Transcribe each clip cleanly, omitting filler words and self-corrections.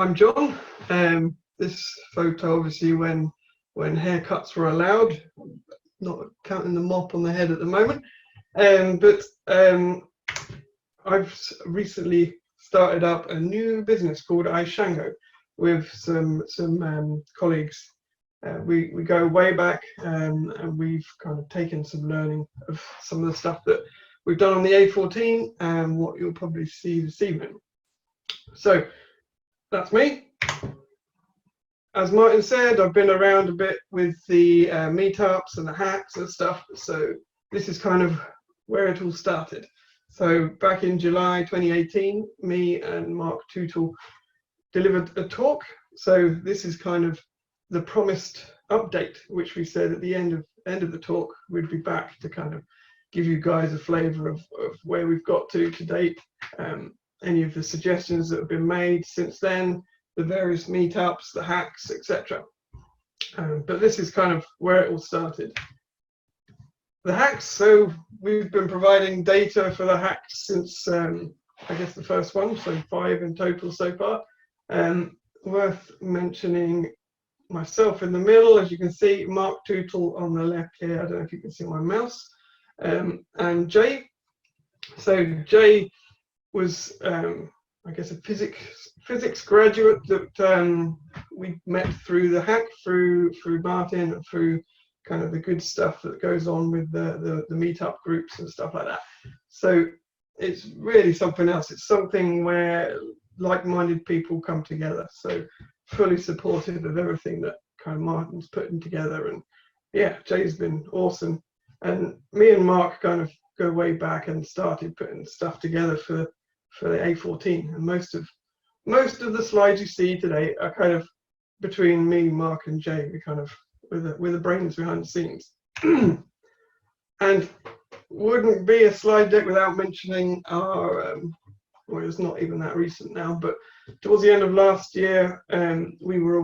I'm John. This photo, obviously, when haircuts were allowed, not counting the mop on the head at the moment. But I've recently started up a new business called iShango with some colleagues. We go way back, and we've kind of taken some learning of some of the stuff that we've done on the A14 and what you'll probably see this evening. So that's me. As Martin said, I've been around a bit with the meetups and the hacks and stuff. So this is kind of where it all started. So back in July 2018, me and Mark Tootle delivered a talk. So this is kind of the promised update, which we said at the end of the talk we'd be back to kind of give you guys a flavour of where we've got to date, any of the suggestions that have been made since then, the various meetups, the hacks, etc. But this is kind of where it all started. The hacks, so we've been providing data for the hacks since I guess the first one, so 5 in total so far. Worth mentioning myself in the middle, as you can see, Mark Tootle on the left here. I don't know if you can see my mouse, and Jay. So Jay was I guess a physics graduate that we met through the hack, through Martin, and through kind of the good stuff that goes on with the meetup groups and stuff like that. So it's really something else. It's something where like-minded people come together. So fully supportive of everything that kind of Martin's putting together. And yeah, Jay's been awesome. And me and Mark kind of go way back and started putting stuff together for the A14. And most of the slides you see today are kind of between me, Mark, and Jay. We kind of we're the brains behind the scenes. And wouldn't be a slide deck without mentioning our well, it's not even that recent now, but towards the end of last year, we were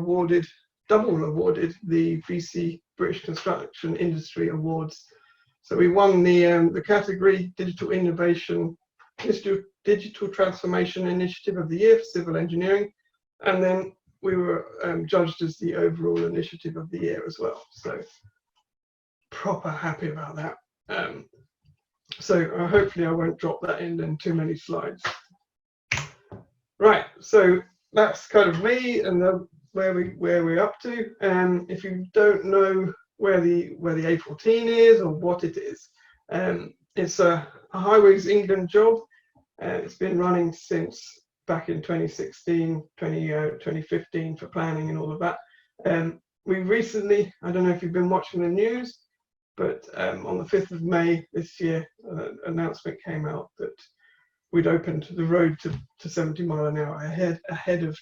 double awarded the BC British Construction Industry Awards. So we won the category Digital Innovation, Digital Transformation Initiative of the Year for Civil Engineering, and then we were judged as the overall Initiative of the Year as well. So proper happy about that. So hopefully I won't drop that in too many slides. Right, so that's kind of me and where we're up to. If you don't know where the A14 is or what it is, it's a Highways England job. It's been running since back in 2016, 2015 for planning and all of that. We recently, I don't know if you've been watching the news, but on the 5th of May this year, an announcement came out that we'd opened the road to 70 mile an hour ahead of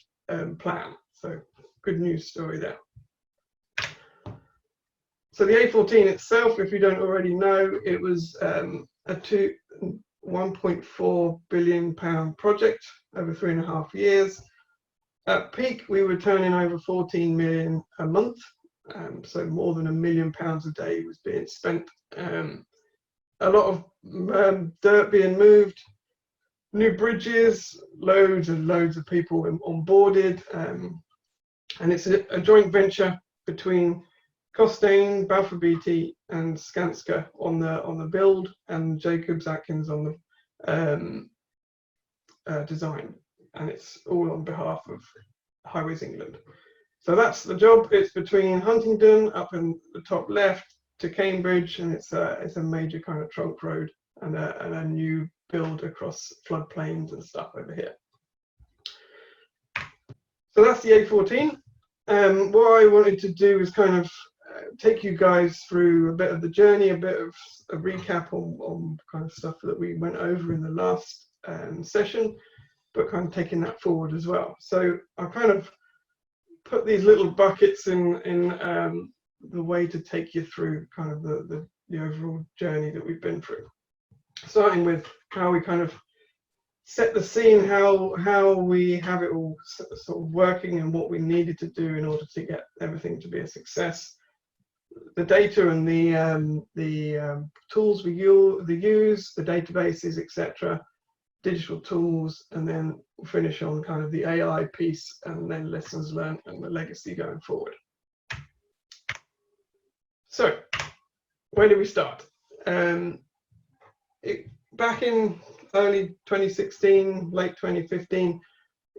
plan. So good news story there. So the A14 itself, if you don't already know, it was a £1.4 billion project over 3.5 years. At peak, we were turning over 14 million a month. So more than £1 million a day was being spent. A lot of dirt being moved, new bridges, loads and loads of people onboarded, and it's a joint venture between Costain, Balfour Beatty, and Skanska on the build, and Jacobs Atkins on the design, and it's all on behalf of Highways England. So that's the job. It's between Huntington up in the top left to Cambridge, and it's a major kind of trunk road and a new build across floodplains and stuff over here. So that's the A14. What I wanted to do is kind of take you guys through a bit of the journey, a bit of a recap on kind of stuff that we went over in the last session, but kind of taking that forward as well. So I kind of put these little buckets in the way to take you through kind of the overall journey that we've been through. Starting with how we kind of set the scene, how we have it all sort of working and what we needed to do in order to get everything to be a success. The data and the tools we use, the databases, etc. digital tools, and then we'll finish on kind of the AI piece, and then lessons learned and the legacy going forward. So, where did we start? Back in early 2016, late 2015,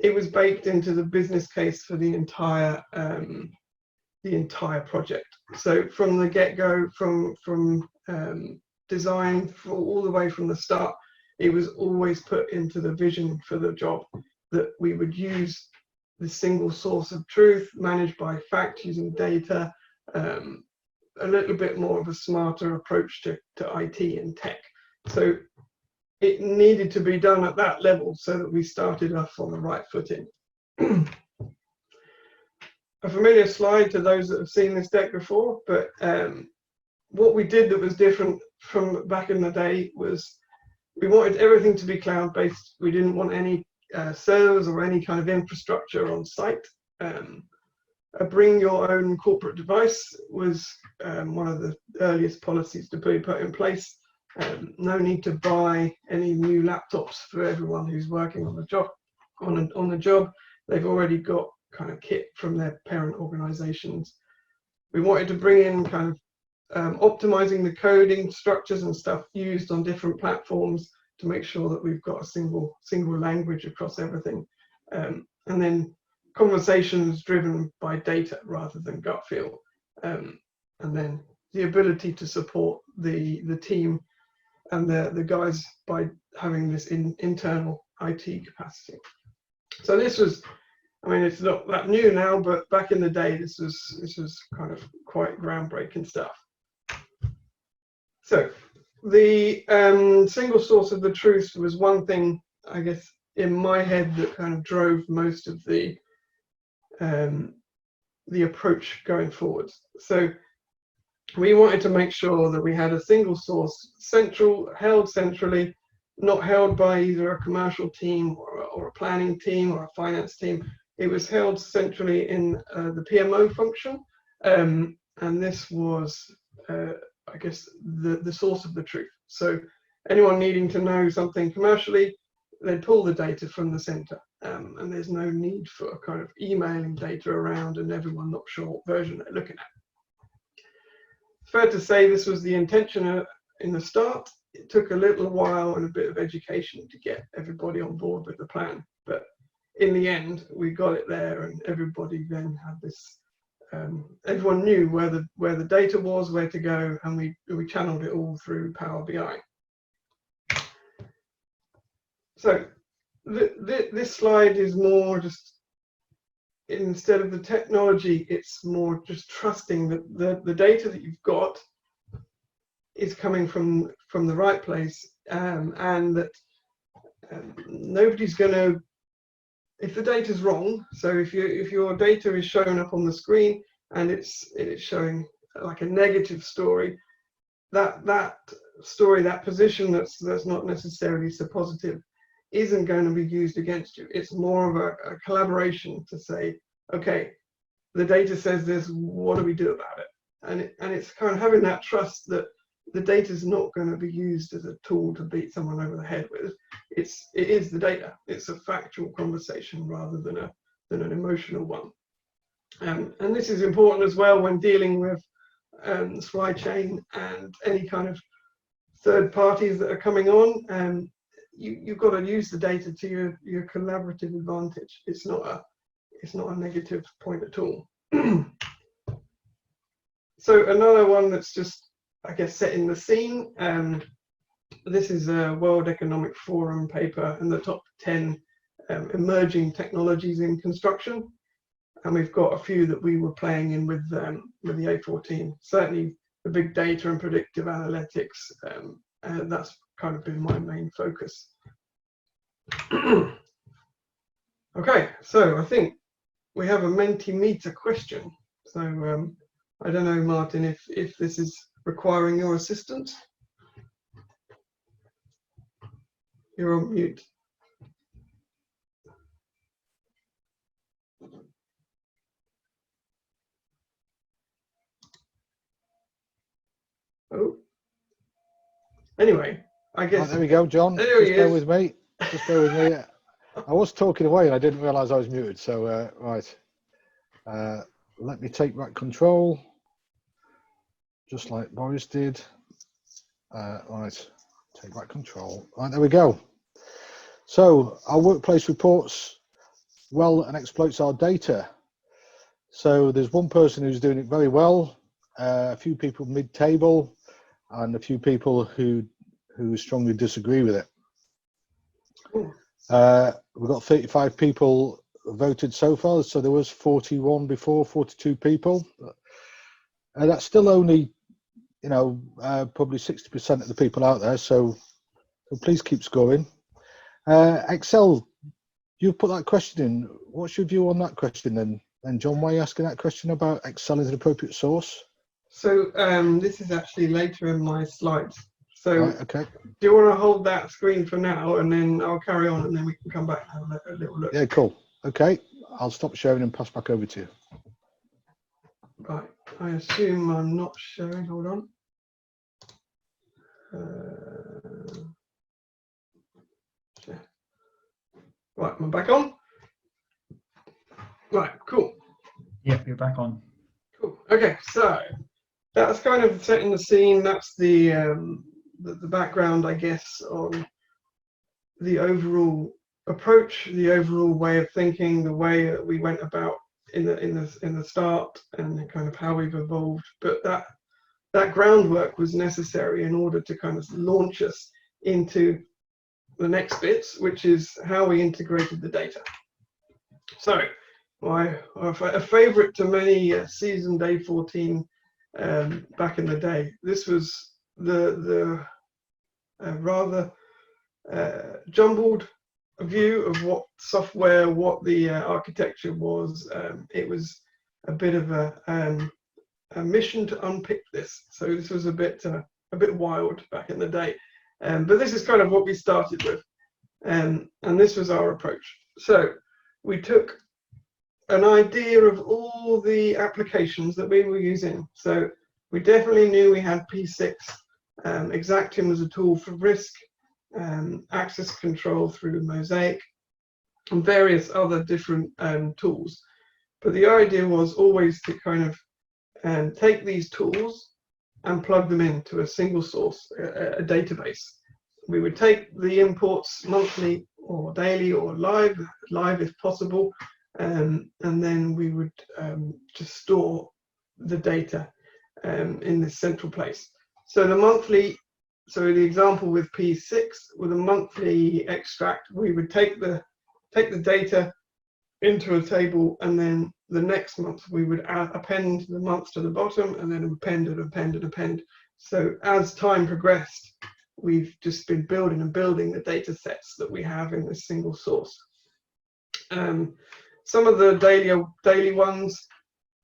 it was baked into the business case for the entire project. So from the get-go, from design all the way from the start, it was always put into the vision for the job that we would use the single source of truth managed by fact using data, a little bit more of a smarter approach to IT and tech. So it needed to be done at that level so that we started off on the right footing. A familiar slide to those that have seen this deck before, but what we did that was different from back in the day was we wanted everything to be cloud-based. We didn't want any servers or any kind of infrastructure on site. A bring your own corporate device was one of the earliest policies to be put in place. No need to buy any new laptops for everyone who's working on the job. On the job, they've already got kind of kit from their parent organizations. We wanted to bring in kind of optimizing the coding structures and stuff used on different platforms to make sure that we've got a single language across everything. And then conversations driven by data rather than gut feel. And then the ability to support the team and the guys by having this internal IT capacity. So this was, I mean, it's not that new now, but back in the day, this was kind of quite groundbreaking stuff. So the single source of the truth was one thing, I guess, in my head that kind of drove most of the approach going forward. So we wanted to make sure that we had a single source, held centrally, not held by either a commercial team or a planning team or a finance team. It was held centrally in the PMO function, and this was, I guess, the source of the truth. So anyone needing to know something commercially, they'd pull the data from the center, and there's no need for kind of emailing data around and everyone not sure what version they're looking at. Fair to say this was the intention in the start. It took a little while and a bit of education to get everybody on board with the plan, but in the end we got it there, and everybody then had this. Everyone knew where the data was, where to go, and we channeled it all through Power BI. So this slide is more just, instead of the technology, it's more just trusting that the data that you've got is coming from the right place, and that nobody's going to, if the data is wrong, so if your data is showing up on the screen and it's showing like a negative story, that story, that position that's not necessarily so positive, isn't going to be used against you. It's more of a collaboration to say, okay, the data says this, what do we do about it? And it's kind of having that trust that the data is not going to be used as a tool to beat someone over the head with. It is the data. It's a factual conversation rather than an emotional one. And this is important as well when dealing with the supply chain and any kind of third parties that are coming on. You've got to use the data to your collaborative advantage. It's not a negative point at all. So another one that's just, I guess, setting the scene. This is a World Economic Forum paper and the top 10 emerging technologies in construction, and we've got a few that we were playing in with the A14. Certainly the big data and predictive analytics, and that's kind of been my main focus. Okay, so I think we have a Mentimeter question. So I don't know, Martin, if this is requiring your assistance. You're on mute. Oh. Anyway, I guess. Right, there we go, John. There he is. Bear with me. Just bear with me. I was talking away and I didn't realise I was muted. So, right. Let me take back control, just like Boris did. Right, take back control. Right, there we go. So, our workplace reports well and exploits our data. So, there's one person who's doing it very well, a few people mid-table, and a few people who strongly disagree with it. We've got 35 people voted so far, so there was 41 before, 42 people. That's still only, probably 60% of the people out there, so please keep scoring. Excel, you've put that question in. What's your view on that question then? And John, why are you asking that question about Excel as an appropriate source? So this is actually later in my slides. So right, okay. Do you want to hold that screen for now, and then I'll carry on, and then we can come back and have a little look? Yeah, cool. Okay, I'll stop sharing and pass back over to you. Right, I assume I'm not showing. Hold on. Right, I'm back on. Right, cool. Yep, you're back on. Cool. Okay, so that's kind of setting the scene. That's the background, I guess, on the overall approach, the overall way of thinking, the way that we went about in the start, and kind of how we've evolved. But that groundwork was necessary in order to kind of launch us into the next bits, which is how we integrated the data. So a favorite to many seasoned A14 back in the day. This was the rather jumbled view of what software, what the architecture was. It was a bit of a mission to unpick this. So this was a bit wild back in the day. But this is kind of what we started with, and this was our approach. So we took an idea of all the applications that we were using. So we definitely knew we had P6. Exactium was a tool for risk, access control through Mosaic, and various other different tools. But the idea was always to kind of take these tools and plug them into a single source, a database. We would take the imports monthly or daily or live if possible, and then we would just store the data in this central place. So the example with P6, with a monthly extract, we would take the data into a table, and then the next month we would append the months to the bottom, and then append and append and append. So as time progressed, we've just been building and building the data sets that we have in this single source. Some of the daily ones,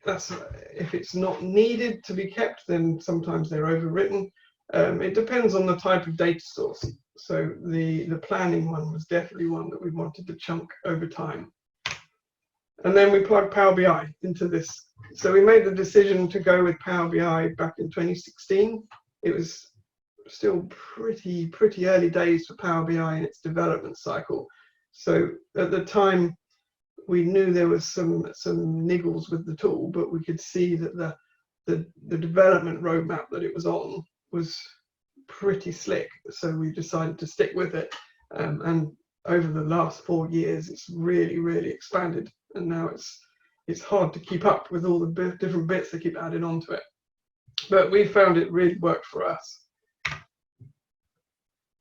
that's if it's not needed to be kept, then sometimes they're overwritten. It depends on the type of data source. So the planning one was definitely one that we wanted to chunk over time. And then we plugged Power BI into this. So we made the decision to go with Power BI back in 2016. It was still pretty early days for Power BI in its development cycle. So at the time, we knew there was some niggles with the tool, but we could see that the development roadmap that it was on was pretty slick. So we decided to stick with it. And over the last 4 years, it's really expanded. And now it's hard to keep up with all the different bits they keep adding onto it. But we found it really worked for us.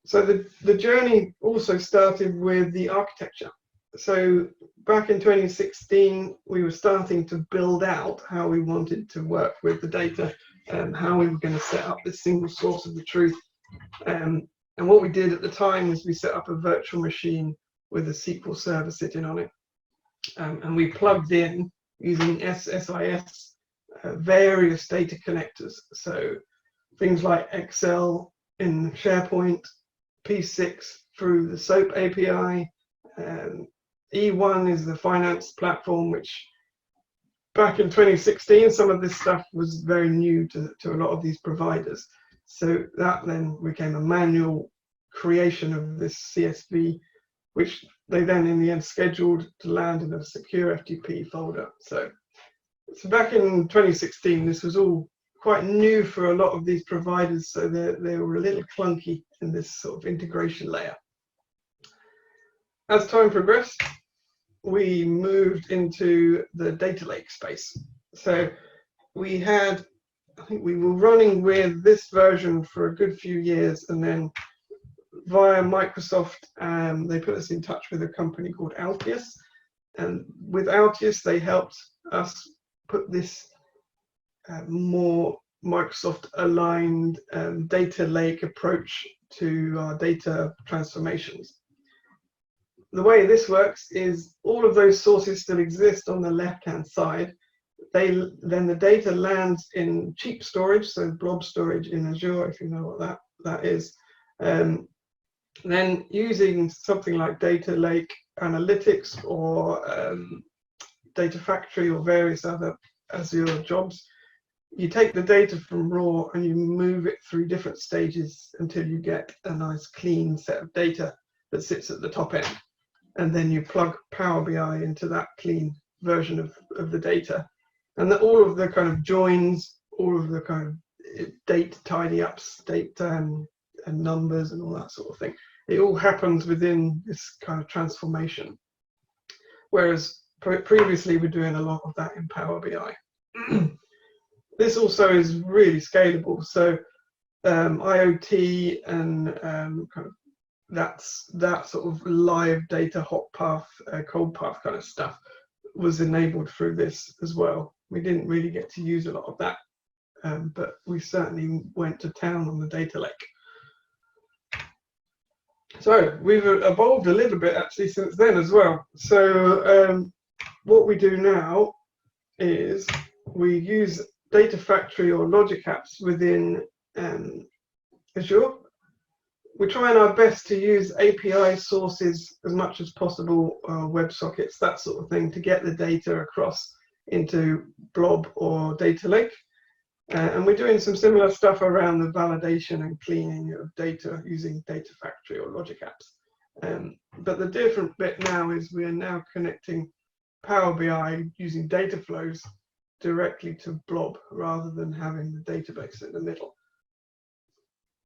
So the journey also started with the architecture. So back in 2016, we were starting to build out how we wanted to work with the data and how we were going to set up this single source of the truth. And what we did at the time was we set up a virtual machine with a SQL server sitting on it. And we plugged in using SSIS various data connectors. So things like Excel in SharePoint, P6 through the SOAP API, E1 is the finance platform, which back in 2016, some of this stuff was very new to a lot of these providers. So that then became a manual creation of this CSV which they then in the end scheduled to land in a secure FTP folder. So back in 2016, this was all quite new for a lot of these providers, so they were a little clunky in this sort of integration layer. As time progressed, we moved into the data lake space. So we had, I think we were running with this version for a good few years, and then via Microsoft, they put us in touch with a company called Altius, and with Altius they helped us put this more Microsoft aligned data lake approach to our data transformations. The way this works is all of those sources still exist on the left hand side. Then the data lands in cheap storage, so blob storage in Azure, if you know what that is. Then using something like data lake analytics or data factory or various other Azure jobs, you take the data from raw and you move it through different stages until you get a nice clean set of data that sits at the top end. And then you plug Power BI into that clean version of the data. And all of the kind of joins, all of the kind of date tidy ups, date and numbers and all that sort of thing, it all happens within this kind of transformation. Whereas previously we're doing a lot of that in Power BI. This also is really scalable. So IoT and kind of that sort of live data, hot path, cold path kind of stuff was enabled through this as well. We didn't really get to use a lot of that, but we certainly went to town on the data lake. So we've evolved a little bit actually since then as well. So what we do now is we use Data Factory or Logic Apps within Azure. We're trying our best to use API sources as much as possible, WebSockets, that sort of thing, to get the data across into Blob or Data Lake. And we're doing some similar stuff around the validation and cleaning of data using Data Factory or Logic Apps. But the different bit now is we are now connecting Power BI using data flows directly to Blob rather than having the database in the middle.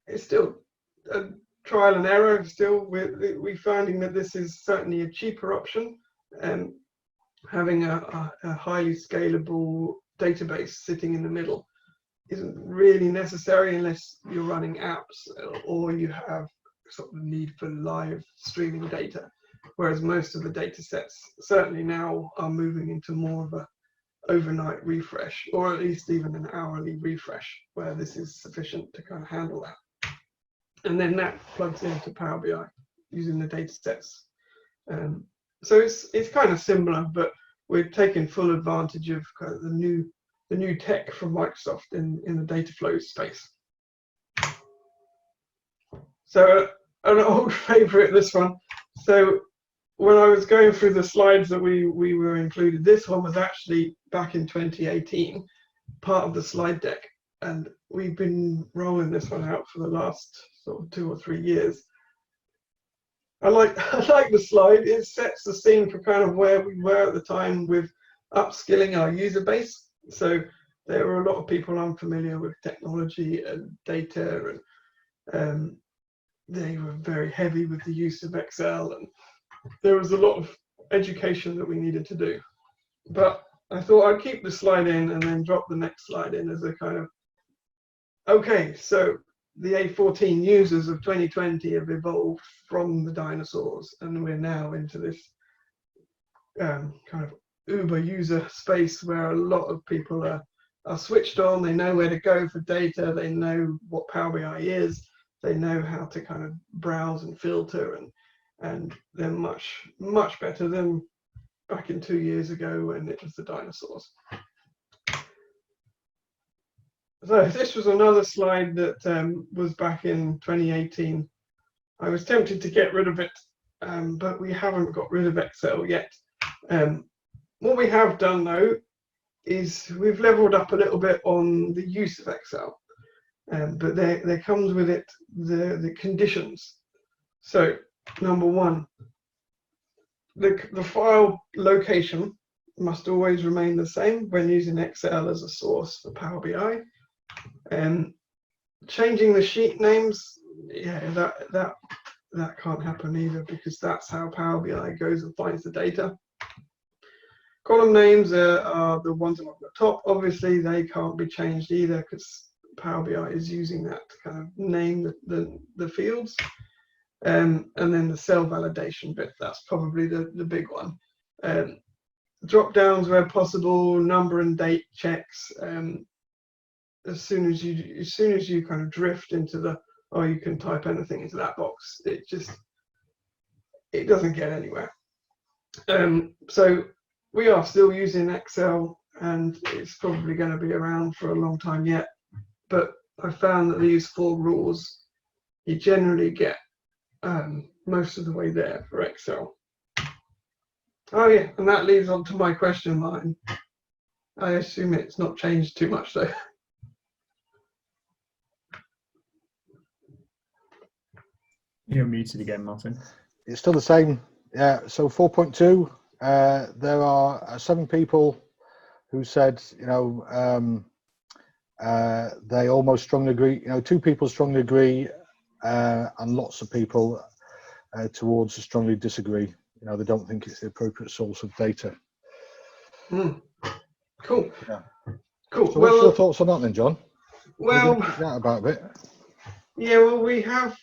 It's still a trial and error. Still, we're finding that this is certainly a cheaper option. Having a highly scalable database sitting in the middle isn't really necessary unless you're running apps or you have sort of need for live streaming data. Whereas most of the data sets certainly now are moving into more of a overnight refresh, or at least even an hourly refresh, where this is sufficient to kind of handle that. And then that plugs into Power BI using the data sets. So it's kind of similar, but we're taking full advantage of kind of the new tech from Microsoft in the data flows space. So an old favorite, this one. So when I was going through the slides that we were included, this one was actually back in 2018, part of the slide deck. And we've been rolling this one out for the last sort of 2 or 3 years. I like the slide. It sets the scene for kind of where we were at the time with upskilling our user base. So there were a lot of people unfamiliar with technology and data, and they were very heavy with the use of Excel, and there was a lot of education that we needed to do. But I thought I'd keep the slide in and then drop the next slide in as a kind of, okay, so the A14 users of 2020 have evolved from the dinosaurs, and we're now into this kind of Uber user space where a lot of people are switched on. They know where to go for data. They know what Power BI is. They know how to kind of browse and filter, and they're much better than back in 2 years ago when it was the dinosaurs. So this was another slide that was back in 2018. I was tempted to get rid of it, but we haven't got rid of Excel yet. What we have done though is we've leveled up a little bit on the use of Excel, but there comes with it the conditions. So number one, the file location must always remain the same when using Excel as a source for Power BI. And changing the sheet names, yeah, that can't happen either, because that's how Power BI goes and finds the data. Column names are the ones along the top. Obviously, they can't be changed either, because Power BI is using that to kind of name the fields. And then the cell validation bit, that's probably the big one. Drop downs where possible, number and date checks. As soon as you kind of drift into the, oh, you can type anything into that box, it doesn't get anywhere. So we are still using Excel, and it's probably going to be around for a long time yet. But I found that these 4 rules, you generally get most of the way there for Excel. Oh yeah, and that leads on to my question line. I assume it's not changed too much though. You're muted again, Martin. It's still the same. Yeah. So 4.2. There are 7 people who said, they almost strongly agree. 2 people strongly agree, and lots of people towards strongly disagree. They don't think it's the appropriate source of data. Cool. Yeah. Cool. So what's your thoughts on that then, John? Well, that about a bit. Yeah. Well, we have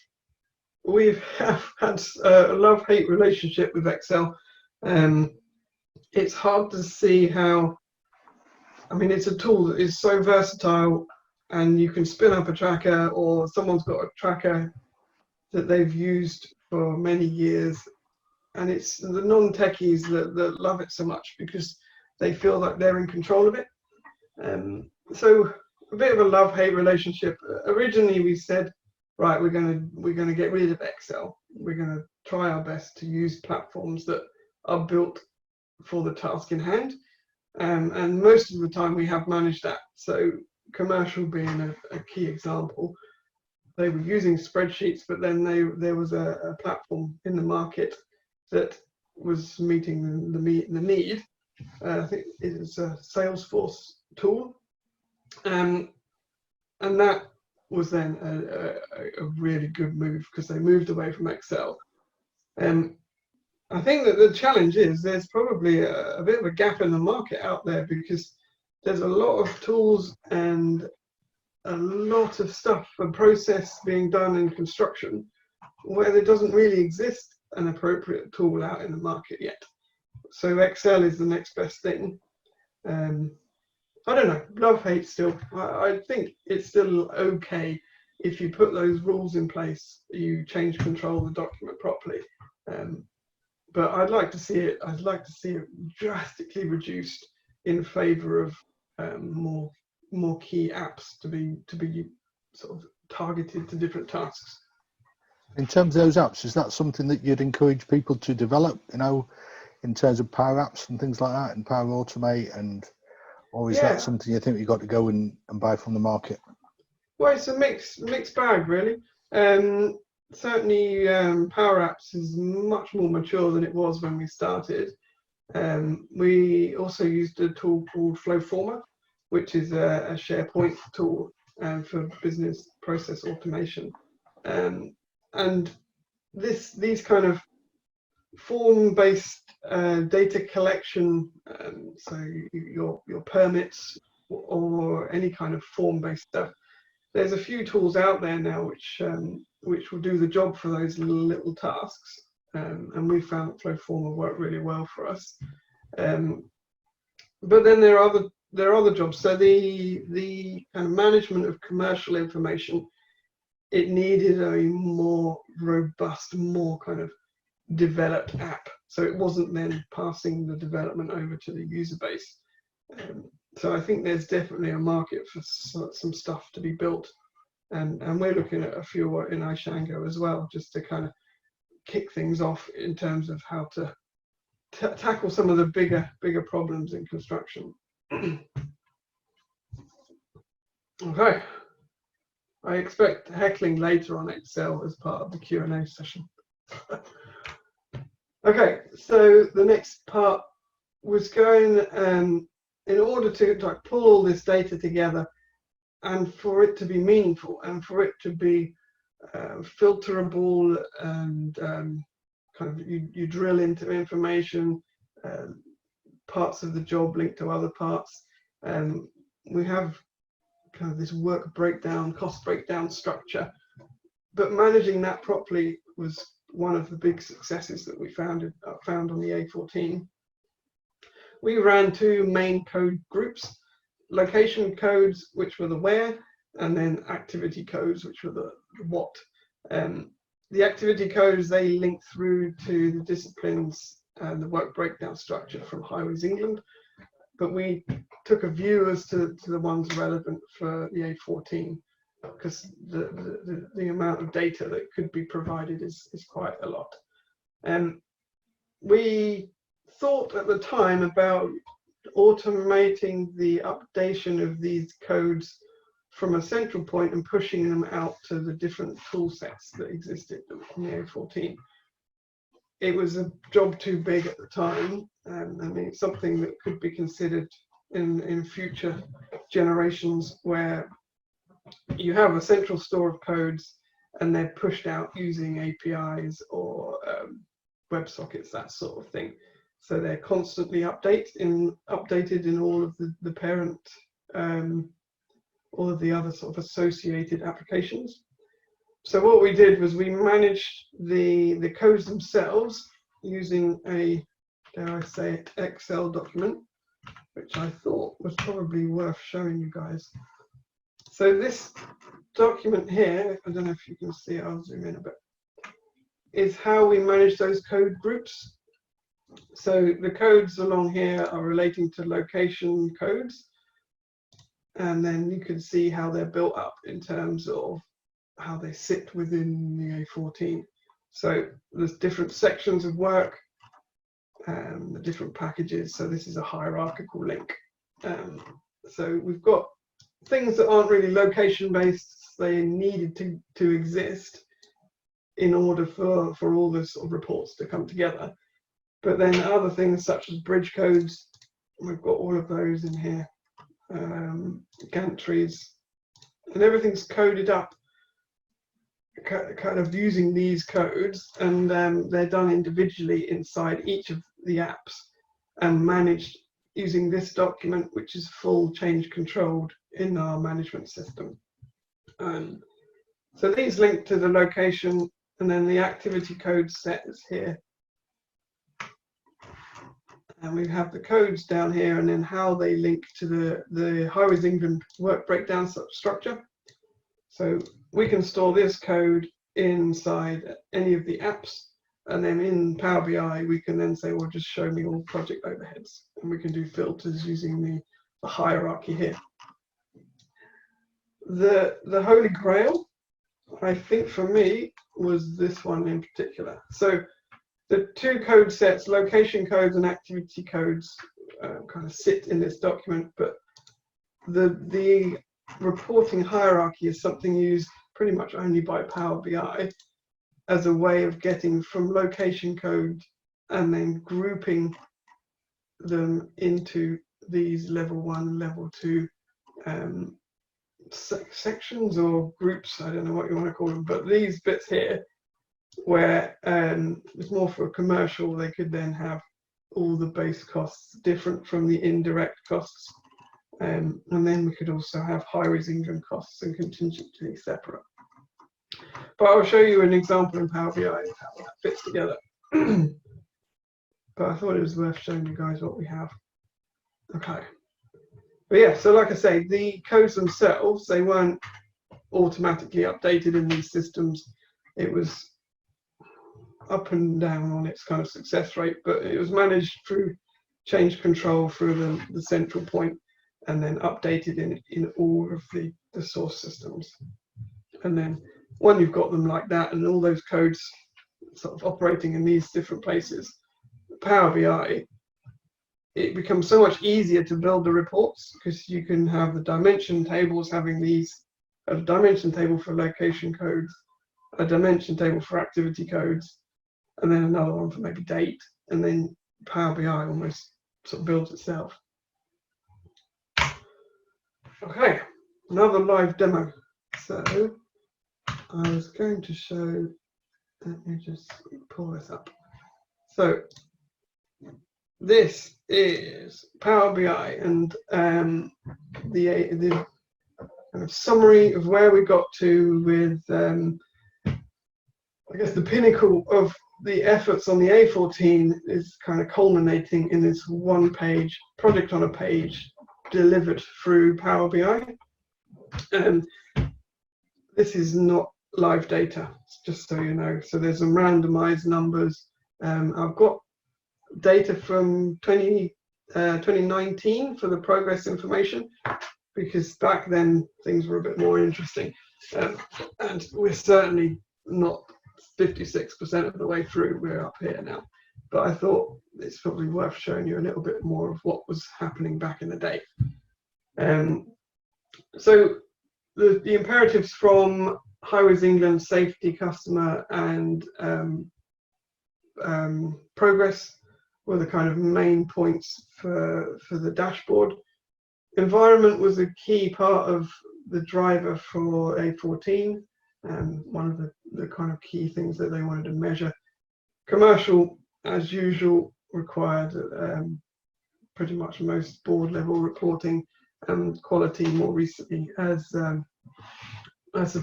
had a love-hate relationship with Excel. It's hard to see how. I mean, it's a tool that is so versatile, and you can spin up a tracker, or someone's got a tracker that they've used for many years, and it's the non-techies that love it so much because they feel like they're in control of it. So a bit of a love-hate relationship. Originally, we said, right, we're gonna get rid of Excel. We're gonna try our best to use platforms that are built for the task in hand. And most of the time we have managed that. So commercial being a key example, they were using spreadsheets, but then there was a platform in the market that was meeting the need. I think it is a Salesforce tool, and that was then a really good move, because they moved away from Excel. I think that the challenge is there's probably a bit of a gap in the market out there, because there's a lot of tools and a lot of stuff and process being done in construction where there doesn't really exist an appropriate tool out in the market yet. So Excel is the next best thing. I don't know, love-hate still. I think it's still okay if you put those rules in place, you change control of the document properly. But I'd like to see it drastically reduced in favour of more key apps to be sort of targeted to different tasks. In terms of those apps, is that something that you'd encourage people to develop, in terms of Power Apps and things like that, and Power Automate, or is that something you think you've got to go and buy from the market? Well, it's a mixed bag, really. Certainly, Power Apps is much more mature than it was when we started. We also used a tool called Flowformer, which is a SharePoint tool for business process automation. And these kind of form-based data collection, so your permits or any kind of form-based stuff, there's a few tools out there now which will do the job for those little tasks, and we found that Flowformer worked really well for us. But then there are other jobs. So the kind of management of commercial information, it needed a more robust, more kind of developed app. So it wasn't then passing the development over to the user base. So I think there's definitely a market for some stuff to be built, and we're looking at a few in iShango as well, just to kind of kick things off in terms of how to tackle some of the bigger problems in construction. Okay, I expect heckling later on Excel as part of the Q&A session. Okay, so the next part was going, in order to like pull all this data together and for it to be meaningful and for it to be filterable and kind of you drill into information, parts of the job linked to other parts. We have kind of this work breakdown, cost breakdown structure, but managing that properly was one of the big successes that we found on the A14. We ran two main code groups: location codes, which were the where, and then activity codes, which were the what. The activity codes, they link through to the disciplines and the work breakdown structure from Highways England, but we took a view as to the ones relevant for the A14, because the amount of data that could be provided is quite a lot. We thought at the time about automating the updation of these codes from a central point and pushing them out to the different tool sets that existed on the A14. It was a job too big at the time, and I mean, it's something that could be considered in future generations, where you have a central store of codes and they're pushed out using APIs or WebSockets, that sort of thing. So they're constantly updated in all of the parent, all of the other sort of associated applications. So what we did was we managed the codes themselves using a, dare I say it, Excel document, which I thought was probably worth showing you guys. So this document here, I don't know if you can see it, I'll zoom in a bit, is how we manage those code groups. So the codes along here are relating to location codes, and then you can see how they're built up in terms of how they sit within the A14. So there's different sections of work and the different packages. So this is a hierarchical link. So we've got things that aren't really location based. They needed to exist in order for all the sort of reports to come together. But then other things such as bridge codes, we've got all of those in here, gantries, and everything's coded up kind of using these codes, and they're done individually inside each of the apps and managed using this document, which is full change controlled in our management system. So these link to the location, and then the activity code set is here. And we have the codes down here, and then how they link to the Highways England work breakdown structure. So we can store this code inside any of the apps, and then in Power BI we can then say, well, just show me all project overheads, and we can do filters using the hierarchy here. The Holy Grail, I think for me, was this one in particular. So the two code sets, location codes and activity codes, kind of sit in this document, but the reporting hierarchy is something used pretty much only by Power BI as a way of getting from location code and then grouping them into these level 1, level 2 sections or groups, I don't know what you want to call them, but these bits here where it's more for a commercial, they could then have all the base costs different from the indirect costs. And then we could also have Highways England costs and contingency separate. But I'll show you an example in Power BI of how that fits together. But I thought it was worth showing you guys what we have. Okay. But yeah, so like I say, the codes themselves, they weren't automatically updated in these systems. It was up and down on its kind of success rate, but it was managed through change control through the central point, and then updated in all of the source systems. And then when you've got them like that and all those codes sort of operating in these different places, Power BI, it becomes so much easier to build the reports, because you can have the dimension tables having these, a dimension table for location codes, a dimension table for activity codes, and then another one for maybe date, and then Power BI almost sort of builds itself. Okay, another live demo. So I was going to show, let me just pull this up. So this is Power BI, and the kind of summary of where we got to with, I guess the pinnacle of the efforts on the A14 is kind of culminating in this one-page project on a page delivered through Power BI. And this is not live data, just so you know. So there's some randomized numbers. I've got data from 2019 for the progress information, because back then things were a bit more interesting. And we're certainly not 56% of the way through. We're up here now. But I thought it's probably worth showing you a little bit more of what was happening back in the day. So the imperatives from Highways England, safety, customer, and progress were the kind of main points for the dashboard. Environment was a key part of the driver for A14, and one of the kind of key things that they wanted to measure. Commercial, as usual, required pretty much most board level reporting, and quality more recently as the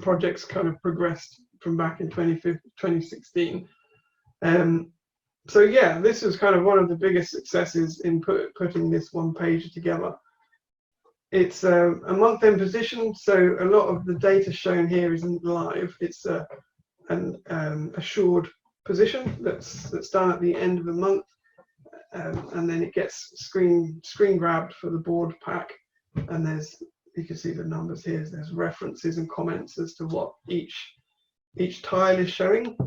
projects kind of progressed from back in 2016. So yeah, this was kind of one of the biggest successes in putting this one page together. It's a month-end position, so a lot of the data shown here isn't live. It's an assured position that's done at the end of the month, and then it gets screen grabbed for the board pack. And you can see the numbers here. There's references and comments as to what each tile is showing.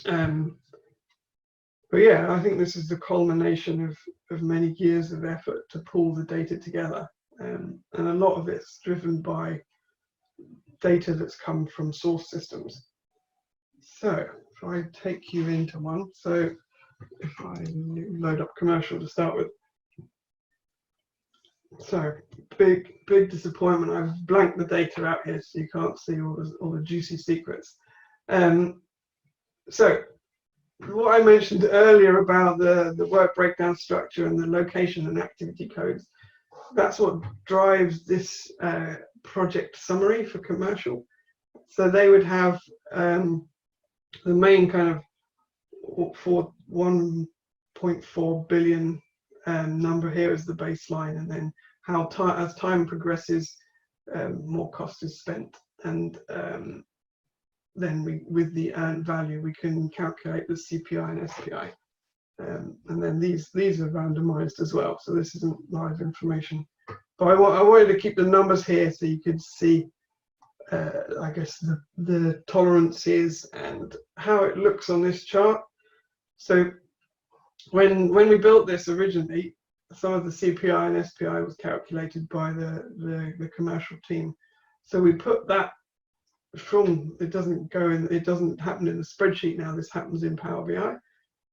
But yeah, I think this is the culmination of many years of effort to pull the data together. And a lot of it's driven by data that's come from source systems. So if I take you into one, so if I load up commercial to start with. So big disappointment. I've blanked the data out here so you can't see all the juicy secrets. So what I mentioned earlier about the work breakdown structure and the location and activity codes, that's what drives this project summary for commercial. So they would have the main kind of for 1.4 billion number here as the baseline, and then how as time progresses, more cost is spent, and then with the earned value we can calculate the CPI and SPI, and then these are randomized as well. So this isn't live information, but I wanted to keep the numbers here so you could see, I guess the tolerances and how it looks on this chart. So when we built this originally, some of the CPI and SPI was calculated by the commercial team. So we put that from, it doesn't happen in the spreadsheet now, this happens in Power BI.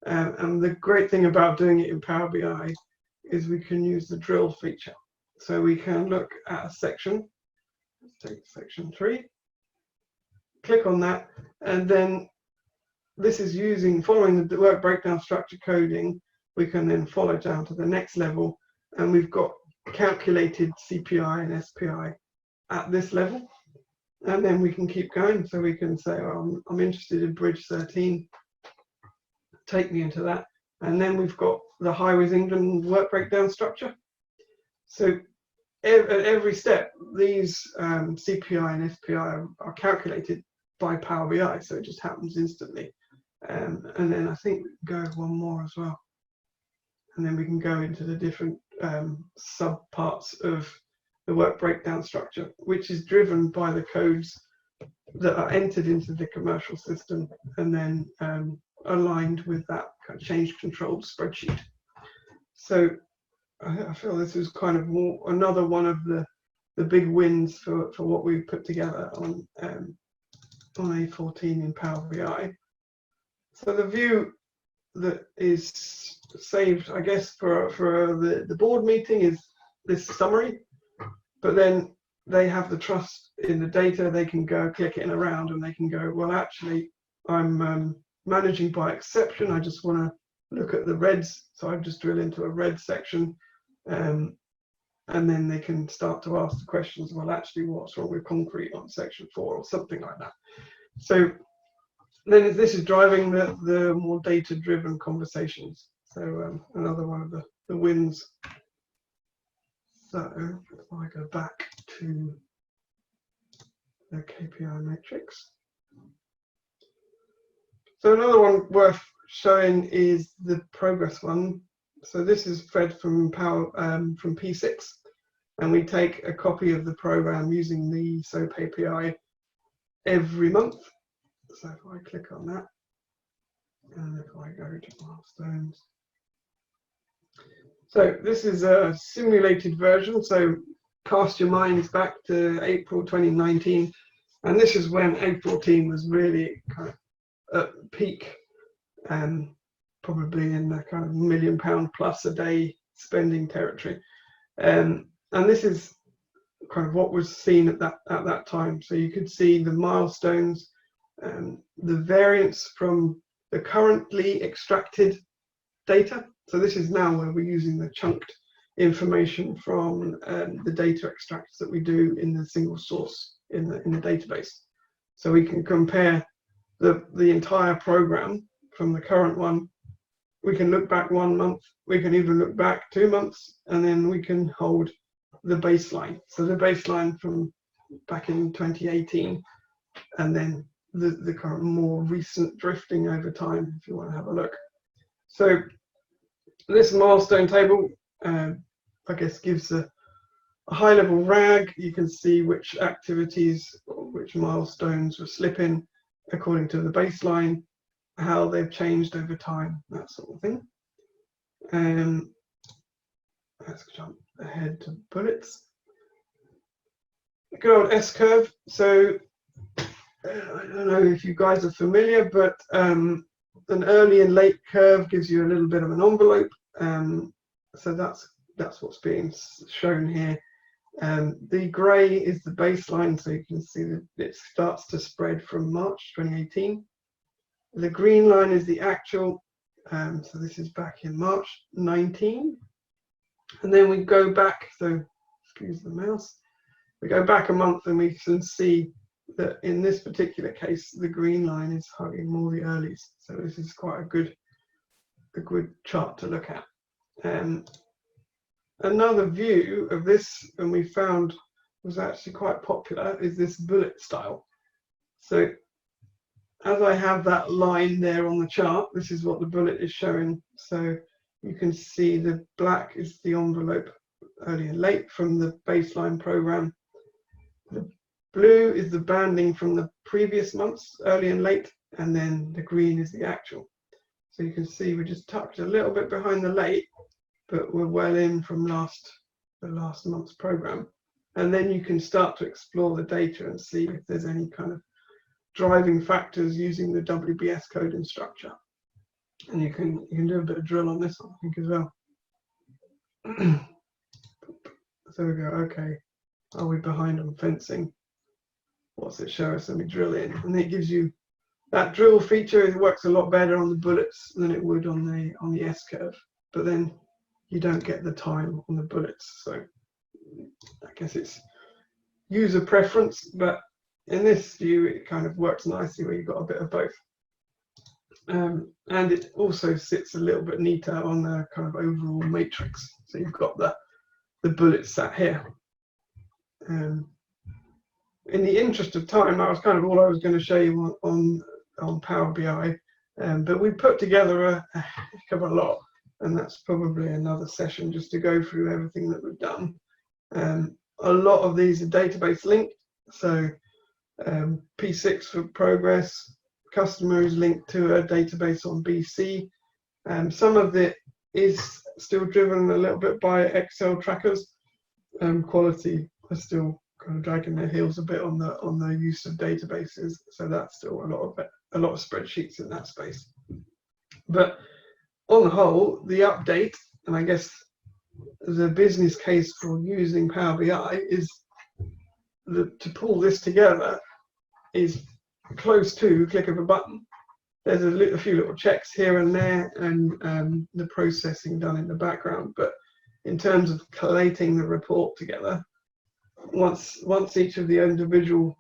And the great thing about doing it in Power BI is we can use the drill feature. So we can look at a section, let's take section 3, click on that, and then this is following the work breakdown structure coding. We can then follow down to the next level, and we've got calculated CPI and SPI at this level, and then we can keep going. So we can say, oh, I'm interested in bridge 13, take me into that, and then we've got the Highways England work breakdown structure. So at every step, these CPI and SPI are calculated by Power BI, so it just happens instantly. And then I think we can go one more as well, and then we can go into the different sub parts of the work breakdown structure, which is driven by the codes that are entered into the commercial system and then aligned with that kind of change controlled spreadsheet. So I feel this is kind of another one of the big wins for what we put together on A14 in Power BI. So the view that is saved, I guess, for the board meeting is this summary, but then they have the trust in the data. They can go click it in around and they can go, well, actually, I'm managing by exception. I just want to look at the reds. So I just drill into a red section. And then they can start to ask the questions, well, actually, what's wrong with concrete on section 4 or something like that. So then this is driving the more data-driven conversations. So another one of the wins. So if I go back to the KPI matrix. So another one worth showing is the progress one. So this is fed from from P6, and we take a copy of the program using the SOAP API every month. So if I click on that, and if I go to milestones. So this is a simulated version. So cast your minds back to April 2019, and this is when A14 was really kind of at peak, probably in the kind of £1 million plus a day spending territory. And this is kind of what was seen at that time. So you could see the milestones, the variance from the currently extracted data. So this is now where we're using the chunked information from the data extracts that we do in the single source in the database. So we can compare the entire program from the current one. We can look back 1 month, we can even look back 2 months, and then we can hold the baseline. So the baseline from back in 2018, and then the current more recent drifting over time, if you want to have a look. So this milestone table, I guess, gives a high level RAG. You can see which activities or which milestones were slipping according to the baseline, how they've changed over time, that sort of thing. Let's jump ahead to bullets. Good old S-curve. So I don't know if you guys are familiar, but an early and late curve gives you a little bit of an envelope. So that's what's being shown here. The grey is the baseline, so you can see that it starts to spread from March 2018. The green line is the actual, so this is back in March 19. And then we go back, so excuse the mouse, we go back a month and we can see that in this particular case, the green line is hugging more the earlies. So this is quite a good chart to look at. Another view of this, and we found was actually quite popular, is this bullet style. So as I have that line there on the chart, this is what the bullet is showing. So you can see the black is the envelope early and late from the baseline program. The blue is the banding from the previous months, early and late, and then the green is the actual. So you can see we're just tucked a little bit behind the late, but we're well in from the last month's program. And then you can start to explore the data and see if there's any kind of driving factors using the WBS code and structure. And you can do a bit of drill on this, I think, as well. So we go, okay, are we behind on fencing? What's it show us? Let me drill in. And it gives you that drill feature. It works a lot better on the bullets than it would on the S curve. But then you don't get the time on the bullets. So I guess it's user preference, but in this view, it kind of works nicely where you've got a bit of both. And it also sits a little bit neater on the kind of overall matrix. So you've got the bullets sat here. In the interest of time, that was kind of all I was going to show you on Power BI. But we put together a heck of a lot, and that's probably another session just to go through everything that we've done. A lot of these are database linked. So P6 for progress, customer is linked to a database on BC. Some of it is still driven a little bit by Excel trackers. Quality are still kind of dragging their heels a bit on the use of databases. So that's still a lot of spreadsheets in that space. But on the whole, the update, and I guess the business case for using Power BI is that to pull this together is close to click of a button. There's a few little checks here and there, and the processing done in the background. But in terms of collating the report together, once each of the individual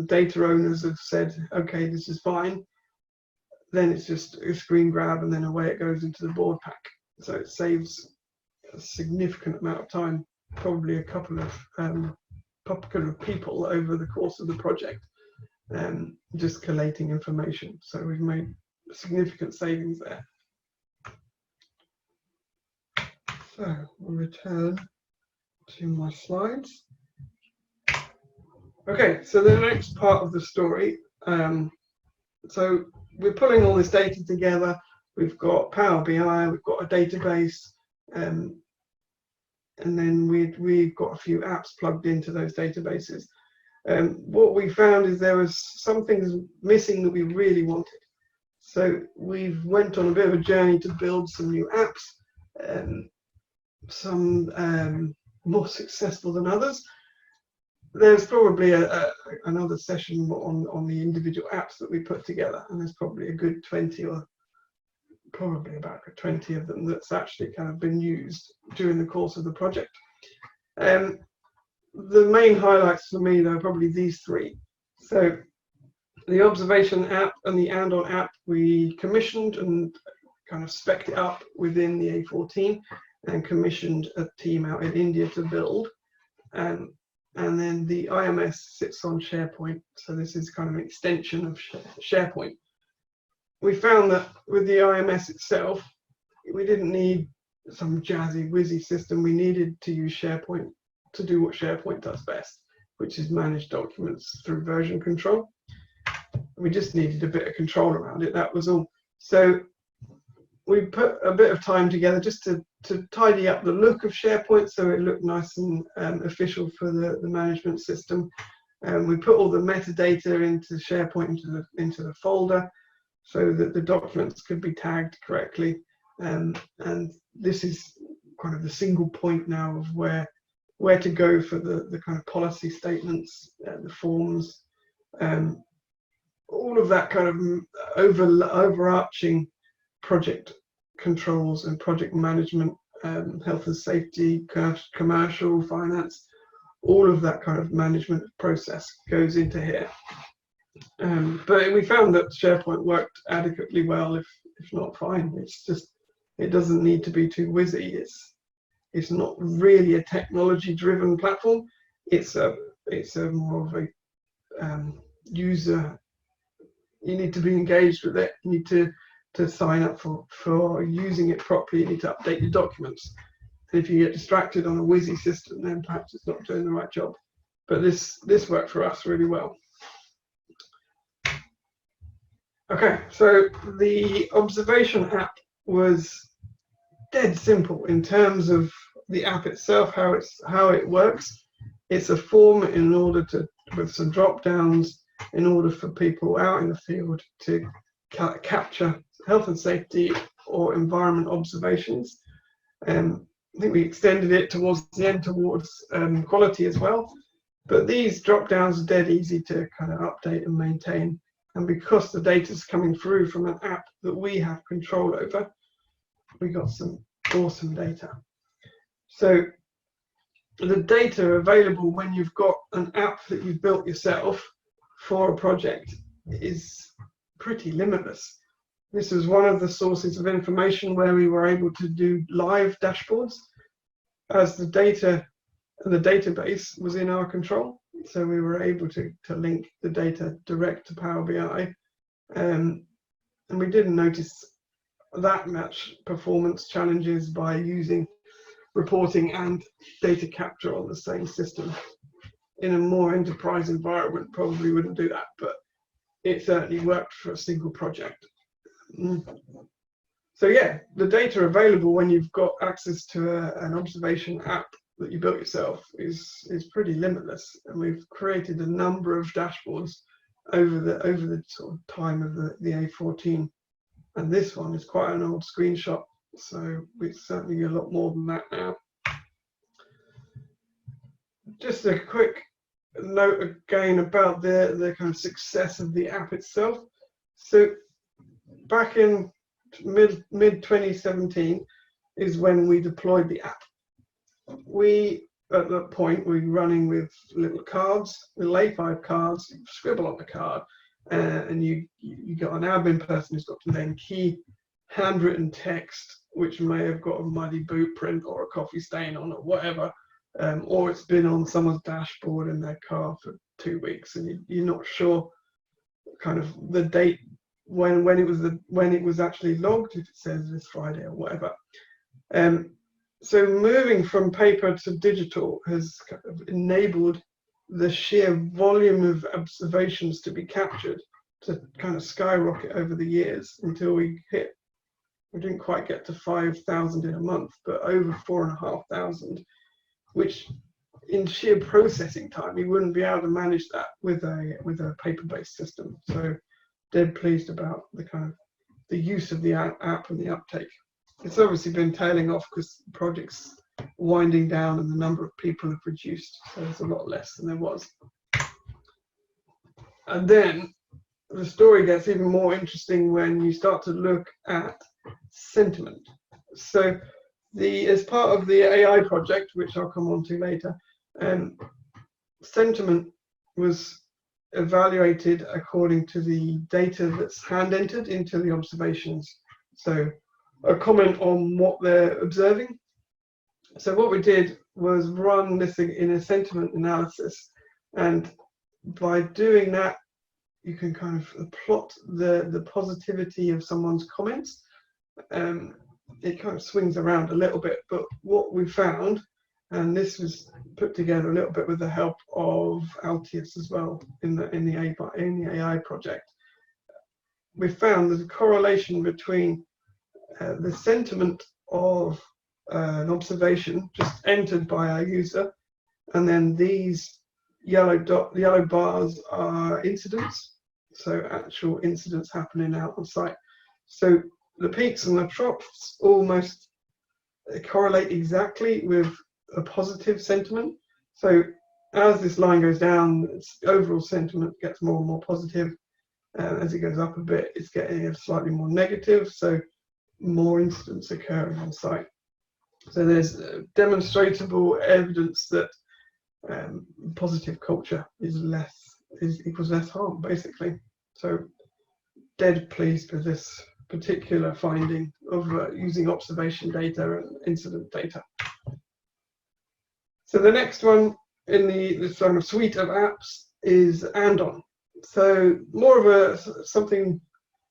data owners have said, okay, this is fine, then it's just a screen grab and then away it goes into the board pack. So it saves a significant amount of time, probably a couple of people over the course of the project, just collating information. So we've made significant savings there. So we'll return to my slides. Okay, so the next part of the story. So we're pulling all this data together. We've got Power BI, we've got a database, and then we've got a few apps plugged into those databases. What we found is there was some things missing that we really wanted. So we've went on a bit of a journey to build some new apps, some more successful than others. There's probably another session on the individual apps that we put together, and there's probably a good 20 or probably about 20 of them that's actually kind of been used during the course of the project. The main highlights for me, though, are probably these three. So the observation app and the Andon app, we commissioned and kind of spec'd it up within the A14 and commissioned a team out in India to build. And then the IMS sits on SharePoint, so this is kind of an extension of SharePoint. We found that with the IMS itself, we didn't need some jazzy, whizzy system. We needed to use SharePoint to do what SharePoint does best, which is manage documents through version control. We just needed a bit of control around it, that was all. So we put a bit of time together just to tidy up the look of SharePoint so it looked nice and official for the management system. We put all the metadata into SharePoint into the folder so that the documents could be tagged correctly. And this is kind of the single point now of where to go for the kind of policy statements, the forms, all of that kind of overarching project controls and project management, health and safety, commercial, finance, all of that kind of management process goes into here. But we found that SharePoint worked adequately well, if not fine. It's just, it doesn't need to be too whizzy. It's not really a technology-driven platform. It's a more of a user. You need to be engaged with it. You need to sign up for using it properly. You need to update your documents. And if you get distracted on a whizzy system, then perhaps it's not doing the right job. But this worked for us really well. Okay, so the observation app was dead simple in terms of the app itself, how it works. It's a form in order with some drop downs in order for people out in the field to capture health and safety or environment observations. I think we extended it towards the end towards quality as well. But these drop downs are dead easy to kind of update and maintain. And because the data is coming through from an app that we have control over, we got some awesome data. So the data available when you've got an app that you've built yourself for a project is pretty limitless. This is one of the sources of information where we were able to do live dashboards as the data and the database was in our control. So we were able to link the data direct to Power BI, and we didn't notice that much performance challenges by using reporting and data capture on the same system. In a more enterprise environment, probably wouldn't do that, but it certainly worked for a single project. So yeah, the data available when you've got access to an observation app that you built yourself is pretty limitless, and we've created a number of dashboards over the sort of time of the A14 and this one is quite an old screenshot, so it's certainly a lot more than that now. Just a quick note again about the kind of success of the app itself. So back in mid 2017 is when we deployed the app. At that point, we were running with little cards, little A5 cards. You scribble on the card, and you got an admin person who's got to then key handwritten text, which may have got a muddy boot print or a coffee stain on it, whatever, or it's been on someone's dashboard in their car for 2 weeks, and you're not sure kind of the date when it was actually logged, if it says this Friday or whatever. So moving from paper to digital has kind of enabled the sheer volume of observations to be captured to kind of skyrocket over the years until we didn't quite get to 5,000 in a month, but over 4,500, which in sheer processing time, you wouldn't be able to manage that with a paper-based system. So dead pleased about the use of the app and the uptake. It's obviously been tailing off because the project's winding down and the number of people have reduced, so there's a lot less than there was. And then the story gets even more interesting when you start to look at sentiment. So as part of the AI project, which I'll come on to later, sentiment was evaluated according to the data that's hand entered into the observations. So a comment on what they're observing. So what we did was run this in a sentiment analysis, and by doing that, you can kind of plot the positivity of someone's comments. It kind of swings around a little bit, but what we found, and this was put together a little bit with the help of Altius as well in the AI project, we found there's a correlation between the sentiment of an observation just entered by our user, and then these yellow bars are incidents, so actual incidents happening out on site. So the peaks and the troughs almost correlate exactly with a positive sentiment. So as this line goes down, its overall sentiment gets more and more positive. As it goes up a bit, it's getting slightly more negative. So more incidents occurring on site. So there's demonstrable evidence that positive culture equals less harm, basically. So dead pleased with this particular finding of using observation data and incident data. So the next one in this kind of suite of apps is Andon. So more of something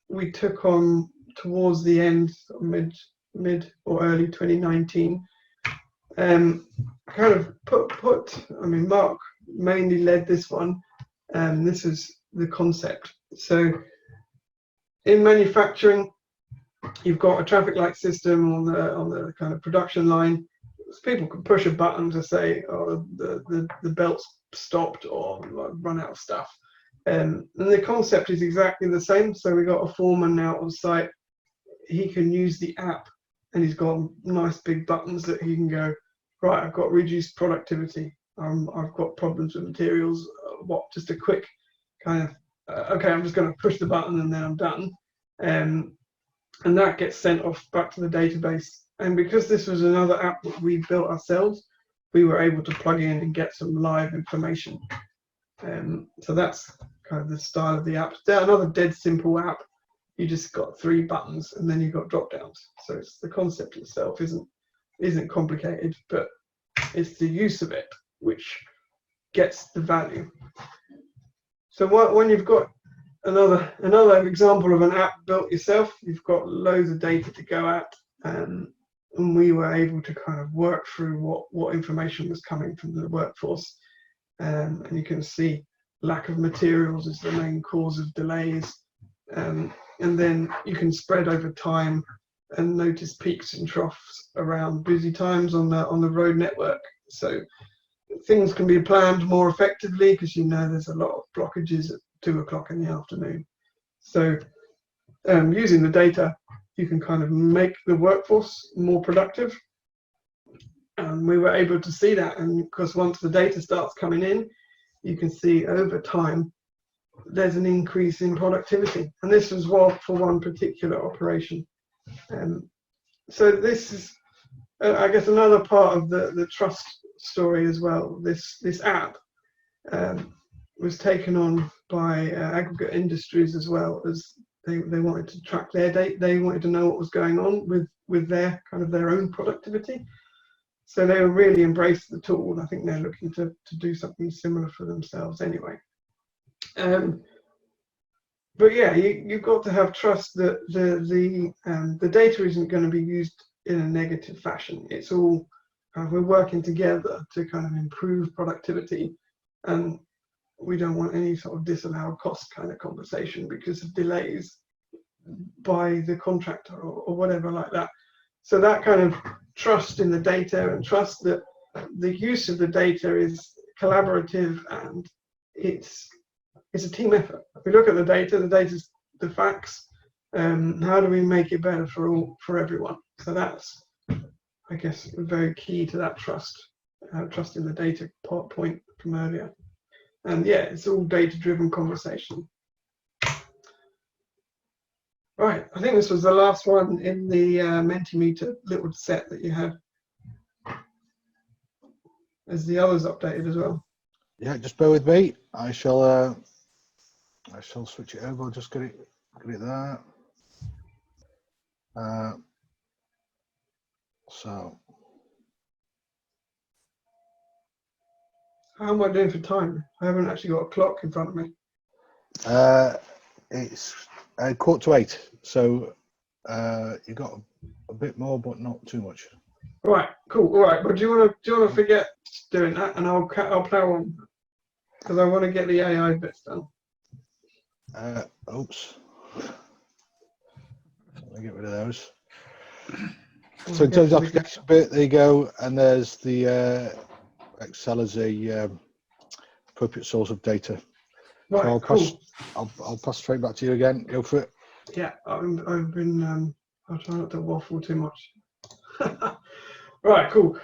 we took on towards the end, mid or early 2019. Kind of Mark mainly led this one, and this is the concept. So in manufacturing, you've got a traffic light system on the kind of production line. So people can push a button to say, oh, the belt's stopped or run out of stuff. And the concept is exactly the same. So we've got a foreman now on site. He can use the app, and he's got nice big buttons that he can go, right, I've got reduced productivity. I've got problems with materials. Just a quick kind of, okay, I'm just going to push the button and then I'm done. And that gets sent off back to the database. And because this was another app that we built ourselves, we were able to plug in and get some live information. So that's kind of the style of the app. Another dead simple app. You just got 3 buttons and then you've got drop downs. So it's the concept itself isn't complicated, but it's the use of it which gets the value. So when you've got another example of an app built yourself, you've got loads of data to go at, and we were able to kind of work through what information was coming from the workforce, and you can see lack of materials is the main cause of delays, and then you can spread over time and notice peaks and troughs around busy times on the road network. So things can be planned more effectively because there's a lot of blockages at 2 o'clock in the afternoon. So using the data, you can kind of make the workforce more productive. And we were able to see that, and because once the data starts coming in, you can see over time there's an increase in productivity. And this was for one particular operation. So this is, I guess, another part of the trust story as well. This app was taken on by aggregate industries as well, as they wanted to track their data. They wanted to know what was going on with their kind of their own productivity. So they were really embraced the tool. I think they're looking to do something similar for themselves anyway. But yeah, you've got to have trust that the data isn't going to be used in a negative fashion. It's all we're working together to kind of improve productivity, and we don't want any sort of disallowed cost kind of conversation because of delays by the contractor or whatever like that. So that kind of trust in the data and trust that the use of the data is collaborative and it's a team effort. If we look at the data's the facts. How do we make it better for everyone? So that's, I guess, very key to that trust in the data point from earlier. And yeah, it's all data-driven conversation. Right, I think this was the last one in the Mentimeter little set that you had. As the others updated as well. Yeah, just bear with me. I shall switch it over. I'll just get it there. So how am I doing for time? I haven't actually got a clock in front of me. it's 7:45. So you got a bit more, but not too much. Right, cool. All right, but do you want to forget doing that, and I'll plow on because I want to get the AI bits done. Oops. Let me get rid of those. So in terms of application bit, there you go, and there's the Excel as a appropriate source of data. Right, So cool. I'll pass straight back to you again. Go for it. Yeah, I've been. I'll try not to waffle too much. Right, cool.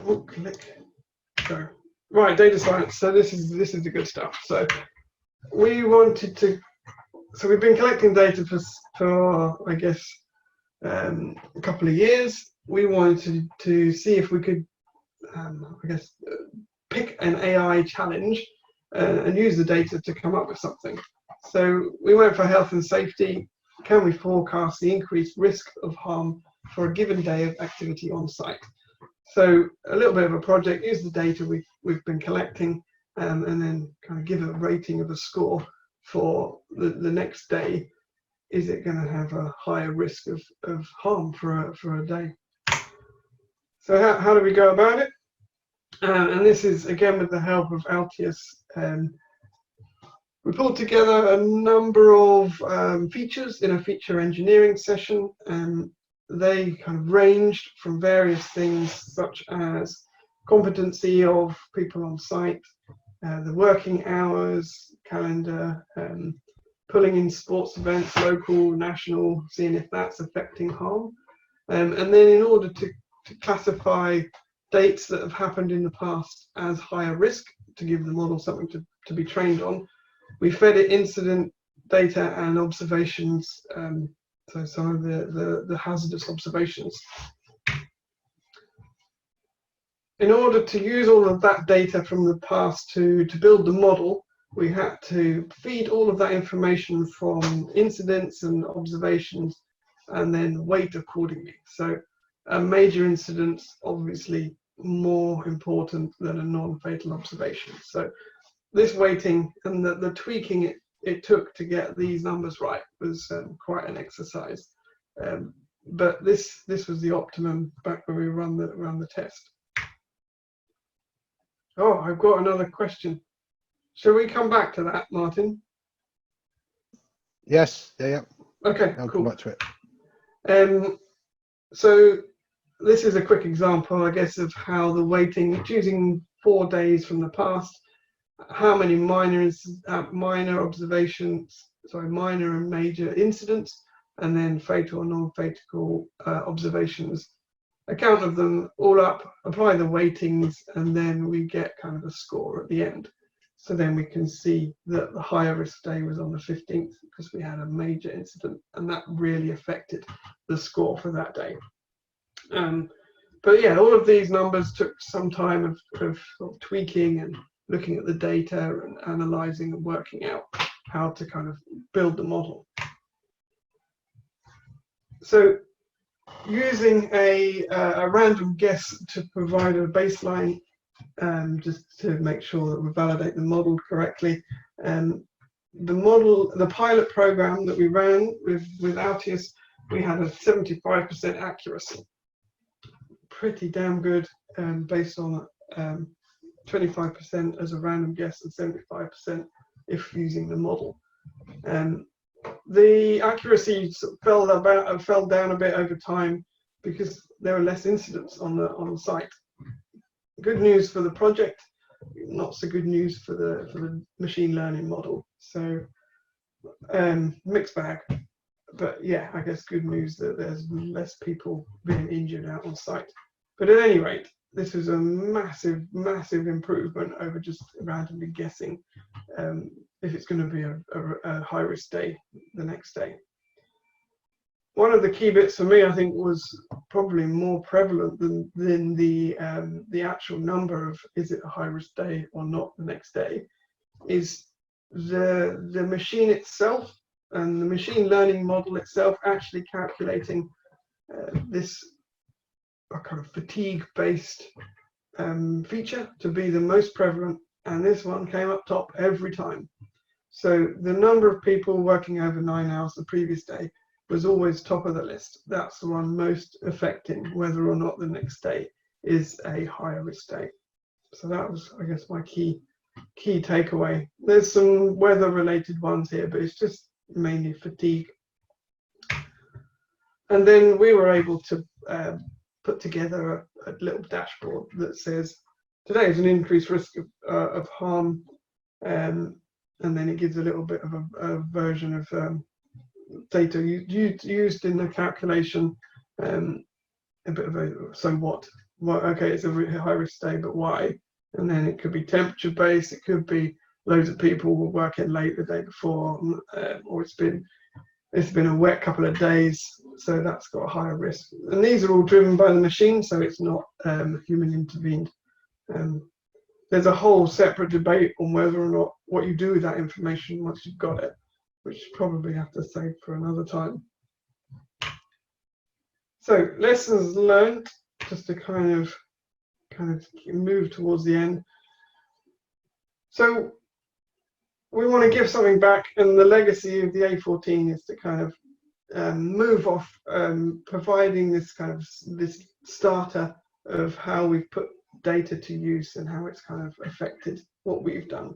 Oh, click. Go. Right, data science. So this is the good stuff. So we wanted to. So we've been collecting data for I guess a couple of years. We wanted to see if we could, I guess, pick an AI challenge and use the data to come up with something. So we went for health and safety. Can we forecast the increased risk of harm for a given day of activity on site? So a little bit of a project, use the data we've been collecting, and then kind of give a rating of a score for the next day. Is it going to have a higher risk of harm for a day? So how do we go about it? And this is again with the help of Altius. We pulled together a number of features in a feature engineering session, and they kind of ranged from various things such as competency of people on site, the working hours, calendar, pulling in sports events, local, national, seeing if that's affecting harm. And then in order to classify dates that have happened in the past as higher risk, to give the model something to be trained on, we fed it incident data and observations, so some of the hazardous observations. In order to use all of that data from the past to build the model, we had to feed all of that information from incidents and observations and then weight accordingly. So a major incident's obviously more important than a non-fatal observation. So this weighting and the tweaking it took to get these numbers right was quite an exercise. But this was the optimum back when we run the test. Oh, I've got another question. Shall we come back to that, Martin? Yes. Yeah. Okay, I'll cool. come back to it. So this is a quick example, I guess, of how the weighting, choosing 4 days from the past, how many minor observations minor and major incidents, and then fatal and non-fatal observations. A count of them all up, apply the weightings, and then we get kind of a score at the end. So then we can see that the higher risk day was on the 15th because we had a major incident, and that really affected the score for that day. But yeah, all of these numbers took some time of sort of tweaking and looking at the data and analysing and working out how to kind of build the model. So using a random guess to provide a baseline, just to make sure that we validate the model correctly. The pilot program that we ran with Altius, we had a 75% accuracy. Pretty damn good, based on 25% as a random guess and 75% if using the model. The accuracy fell down a bit over time because there were less incidents on the site. Good news for the project, not so good news for the machine learning model. So mixed bag, but yeah, I guess good news that there's less people being injured out on site. But at any rate, this is a massive improvement over just randomly guessing if it's going to be a high risk day the next day. One of the key bits for me, I think, was probably more prevalent than the actual number of is it a high risk day or not the next day, is the machine itself and the machine learning model itself actually calculating this kind of fatigue based feature to be the most prevalent, and this one came up top every time. So the number of people working over 9 hours the previous day was always top of the list. That's the one most affecting whether or not the next day is a higher risk day. So that was, I guess, my key takeaway. There's some weather related ones here, but it's just mainly fatigue. And then we were able to put together a little dashboard that says today is an increased risk of harm, and then it gives a little bit of a version of data used in the calculation, a bit of a so what. Well, okay, it's a high risk day, but why? And then it could be temperature based, it could be loads of people were working late the day before, or it's been a wet couple of days, so that's got a higher risk. And these are all driven by the machine, so it's not human intervened. There's a whole separate debate on whether or not what you do with that information once you've got it, which probably have to save for another time. So lessons learned, just to kind of move towards the end. So we want to give something back, and the legacy of the A14 is to kind of move off providing this starter of how we've put data to use and how it's kind of affected what we've done.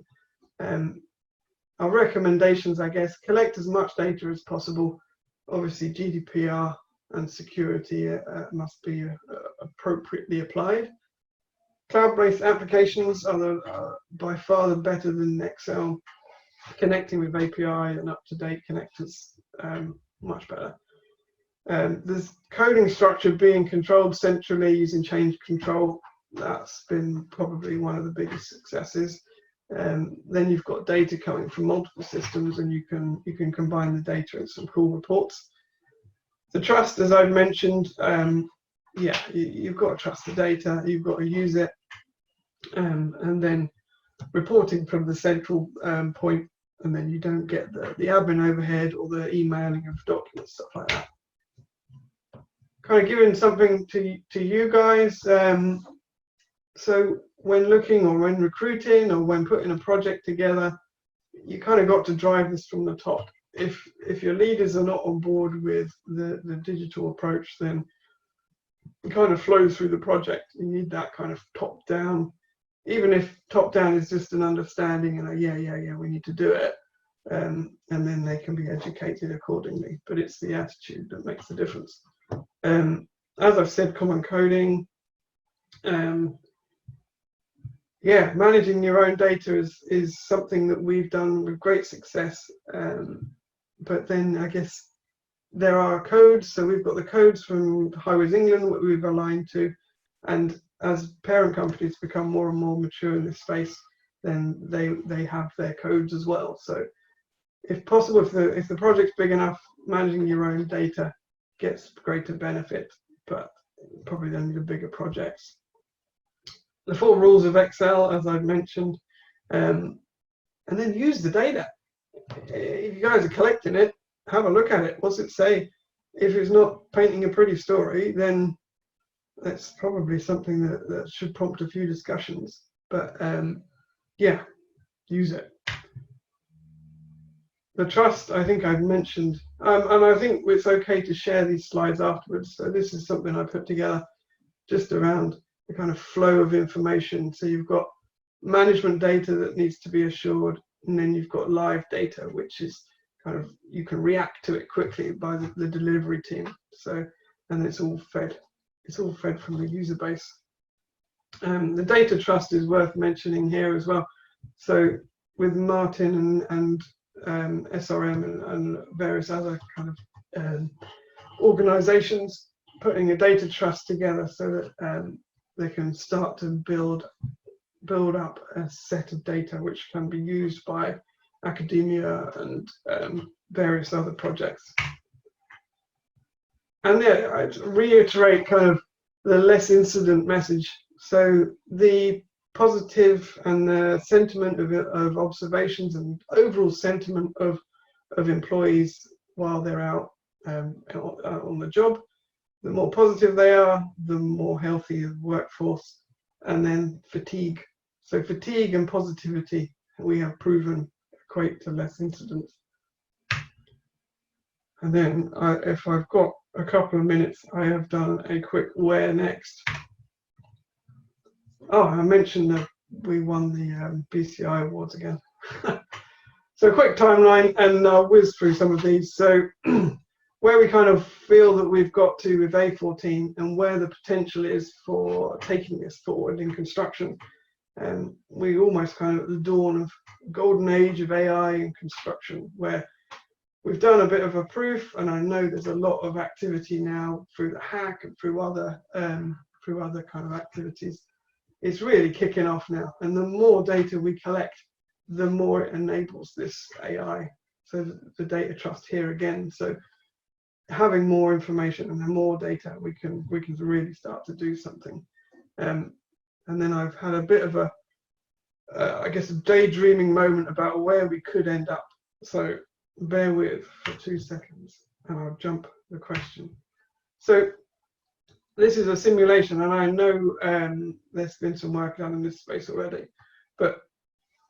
Our recommendations, I guess, collect as much data as possible. Obviously, GDPR and security must be appropriately applied. Cloud-based applications are by far the better than Excel. Connecting with API and up-to-date connectors, much better. There's coding structure being controlled centrally using change control. That's been probably one of the biggest successes. Then you've got data coming from multiple systems, and you can combine the data in some cool reports. The trust, as I've mentioned, yeah, you've got to trust the data, you've got to use it, and then reporting from the central point, and then you don't get the admin overhead or the emailing of documents, stuff like that. Kind of giving something to you guys. So when looking or when recruiting or when putting a project together, you kind of got to drive this from the top. If your leaders are not on board with the digital approach, then it kind of flows through the project. You need that kind of top down, even if top down is just an understanding and yeah, we need to do it, and then they can be educated accordingly. But it's the attitude that makes the difference. As I've said, common coding. yeah, managing your own data is something that we've done with great success. But then I guess there are codes. So we've got the codes from Highways England, what we've aligned to, and as parent companies become more and more mature in this space, then they have their codes as well. So if possible, if the project's big enough, managing your own data gets greater benefit, but probably only the bigger projects. The 4 rules of Excel, as I've mentioned, and then use the data. If you guys are collecting it, have a look at it. What's it say? If it's not painting a pretty story, then that's probably something that should prompt a few discussions. But yeah, use it. The trust, I think I've mentioned, and I think it's okay to share these slides afterwards. So this is something I put together just around the kind of flow of information. So you've got management data that needs to be assured, and then you've got live data, which is kind of, you can react to it quickly by the delivery team. So, and it's all fed from the user base. The data trust is worth mentioning here as well. So with Martin and SRM and various other kind of organizations, putting a data trust together so that they can start to build up a set of data which can be used by academia and various other projects. And yeah, I'd reiterate kind of the less incident message. So the positive and the sentiment of observations and overall sentiment of employees while they're out on the job, the more positive they are, the more healthy the workforce. And then fatigue. So fatigue and positivity, we have proven, equate to less incidents. And then if I've got a couple of minutes, I have done a quick where next. Oh, I mentioned that we won the BCI awards again. So quick timeline, and I'll whiz through some of these. So where we kind of feel that we've got to with A14 and where the potential is for taking this forward in construction. We almost kind of at the dawn of golden age of AI in construction, where we've done a bit of a proof, and I know there's a lot of activity now through the hack and through other kind of activities. It's really kicking off now, and the more data we collect, the more it enables this AI. So the data trust here again. So having more information and more data, we can really start to do something. And then I've had a bit of a, I guess, a daydreaming moment about where we could end up. So bear with for 2 seconds, and I'll jump the question. So this is a simulation, and I know there's been some work done in this space already, but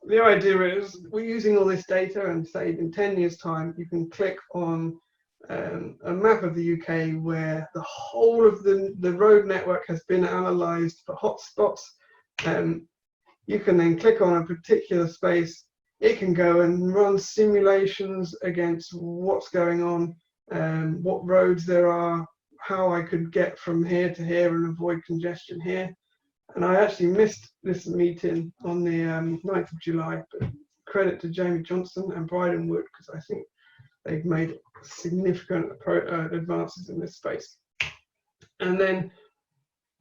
the idea is we're using all this data, and say in 10 years' time, you can click on a map of the UK where the whole of the road network has been analysed for hotspots. You can then click on a particular space. It can go and run simulations against what's going on, what roads there are, how I could get from here to here and avoid congestion here. And I actually missed this meeting on the 9th of July, but credit to Jamie Johnson and Bryden Wood, because I think they've made significant advances in this space. And then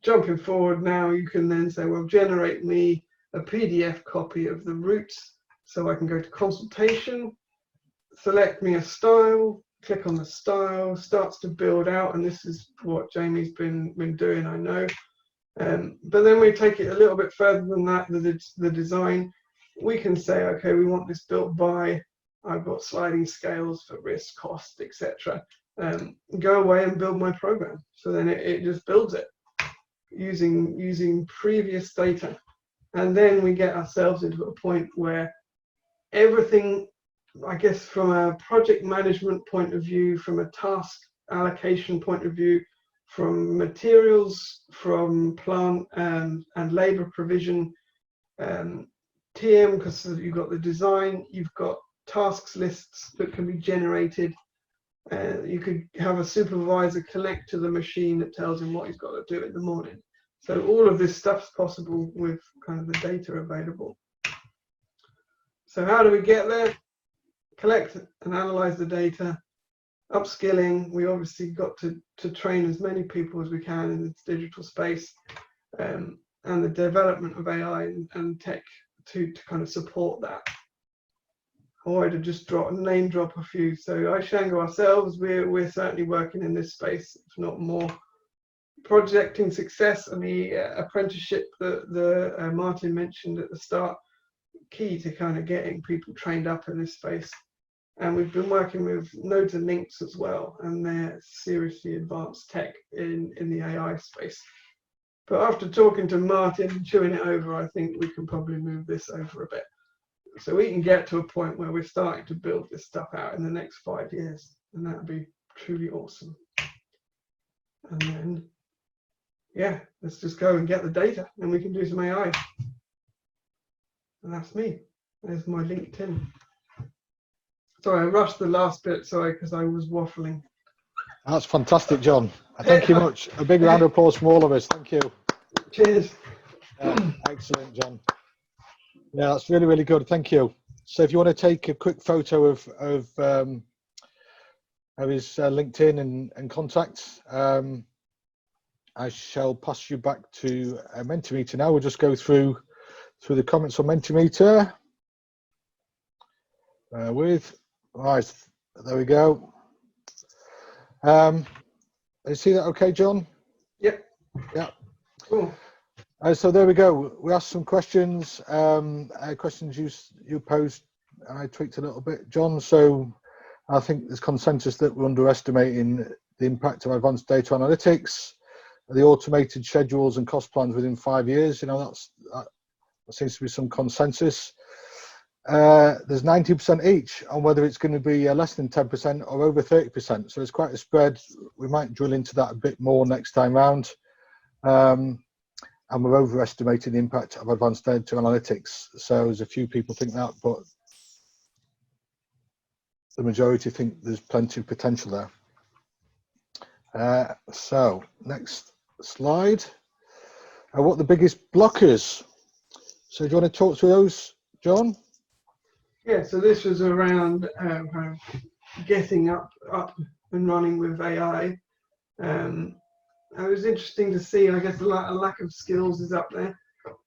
jumping forward now, you can then say, well, generate me a PDF copy of the routes. So I can go to consultation, select me a style, click on the style, starts to build out, and this is what Jamie's been doing, I know. But then we take it a little bit further than that, the design. We can say, okay, we want this built by, I've got sliding scales for risk, cost, etc. Go away and build my program. So then it just builds it using previous data. And then we get ourselves into a point where everything, I guess, from a project management point of view, from a task allocation point of view, from materials, from plant and labor provision, TM, because you've got the design, you've got tasks lists that can be generated. You could have a supervisor connect to the machine that tells him what he's got to do in the morning. So all of this stuff's possible with kind of the data available. So how do we get there? Collect and analyze the data. Upskilling, we obviously got to train as many people as we can in this digital space, and the development of AI and tech to kind of support that. I wanted to just name drop a few. So iShango ourselves, we're certainly working in this space, if not more. Projecting success and the apprenticeship that Martin mentioned at the start, key to kind of getting people trained up in this space. And we've been working with nodes and links as well, and they're seriously advanced tech in the AI space. But after talking to Martin and chewing it over, I think we can probably move this over a bit. So we can get to a point where we're starting to build this stuff out in the next 5 years, and that would be truly awesome. And then, yeah, let's just go and get the data, and we can do some AI. And that's me. There's my LinkedIn. Sorry, I rushed the last bit, sorry, because I was waffling. That's fantastic, Jon. Thank you much. A big round of applause from all of us. Thank you. Cheers. Excellent, Jon. Yeah, that's really, really good. Thank you. So if you want to take a quick photo of his LinkedIn and contacts, I shall pass you back to Mentimeter now. We'll just go through the comments on Mentimeter. Right, there we go. You see that okay, Jon? Yep. Yeah. Cool. So there we go. We asked some questions. Questions you posed, and I tweaked a little bit, Jon. So I think there's consensus that we're underestimating the impact of advanced data analytics, the automated schedules and cost plans within 5 years. You know, that seems to be some consensus. There's 90% each on whether it's going to be less than 10% or over 30%. So it's quite a spread. We might drill into that a bit more next time round. And we're overestimating the impact of advanced data analytics. So there's a few people think that, but the majority think there's plenty of potential there. So next slide. What are the biggest blockers? So do you want to talk through those, Jon? Yeah, so this was around kind of getting up and running with AI. It was interesting to see, I guess, a lack of skills is up there.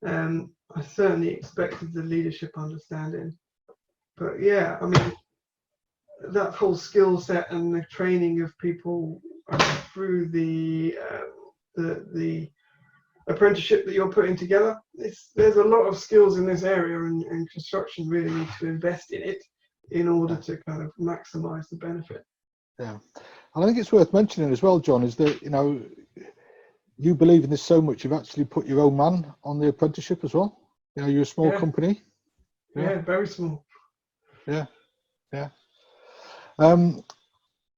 I certainly expected the leadership understanding. But yeah, I mean, that full skill set and the training of people through the apprenticeship that you're putting together, there's a lot of skills in this area, and construction really needs to invest in it in order to kind of maximize the benefit. Yeah, and I think it's worth mentioning as well, Jon, is that, you know, you believe in this so much, you've actually put your own man on the apprenticeship as well. You know, you're a small company. Yeah, very small. Yeah.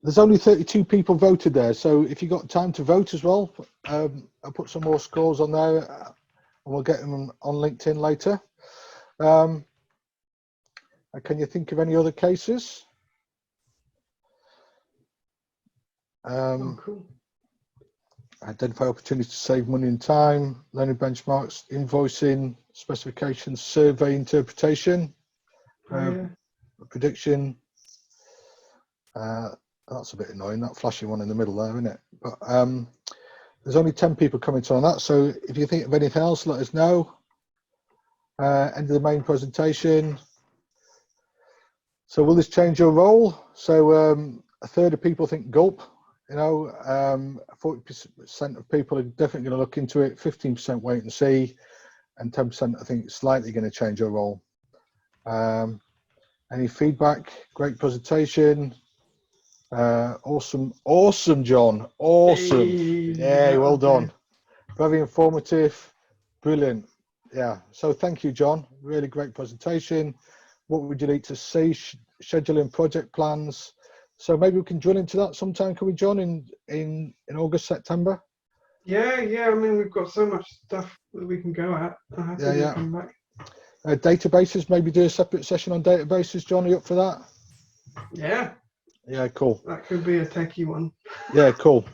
There's only 32 people voted there, so if you got time to vote as well, I'll put some more scores on there, and we'll get them on LinkedIn later. Can you think of any other cases? Cool. Identify opportunities to save money and time, learning benchmarks, invoicing, specifications, survey interpretation, prediction. That's a bit annoying, that flashing one in the middle there, isn't it? But there's only 10 people commenting on that, so if you think of anything else, let us know. End of the main presentation. So will this change your role? So a third of people think gulp. You know, 40% of people are definitely going to look into it, 15% wait and see, and 10% I think slightly going to change your role. Any feedback? Great presentation. Awesome, Jon. Awesome. Yeah, well done. Very informative. Brilliant. Yeah. So thank you, Jon. Really great presentation. What would you like to see? Scheduling project plans. So maybe we can drill into that sometime, can we, Jon, in August, September? Yeah. I mean, we've got so much stuff that we can go at. I have to come back. Databases, maybe do a separate session on databases, Jon. Are you up for that? Yeah. Yeah, cool. That could be a techie one. Yeah, cool.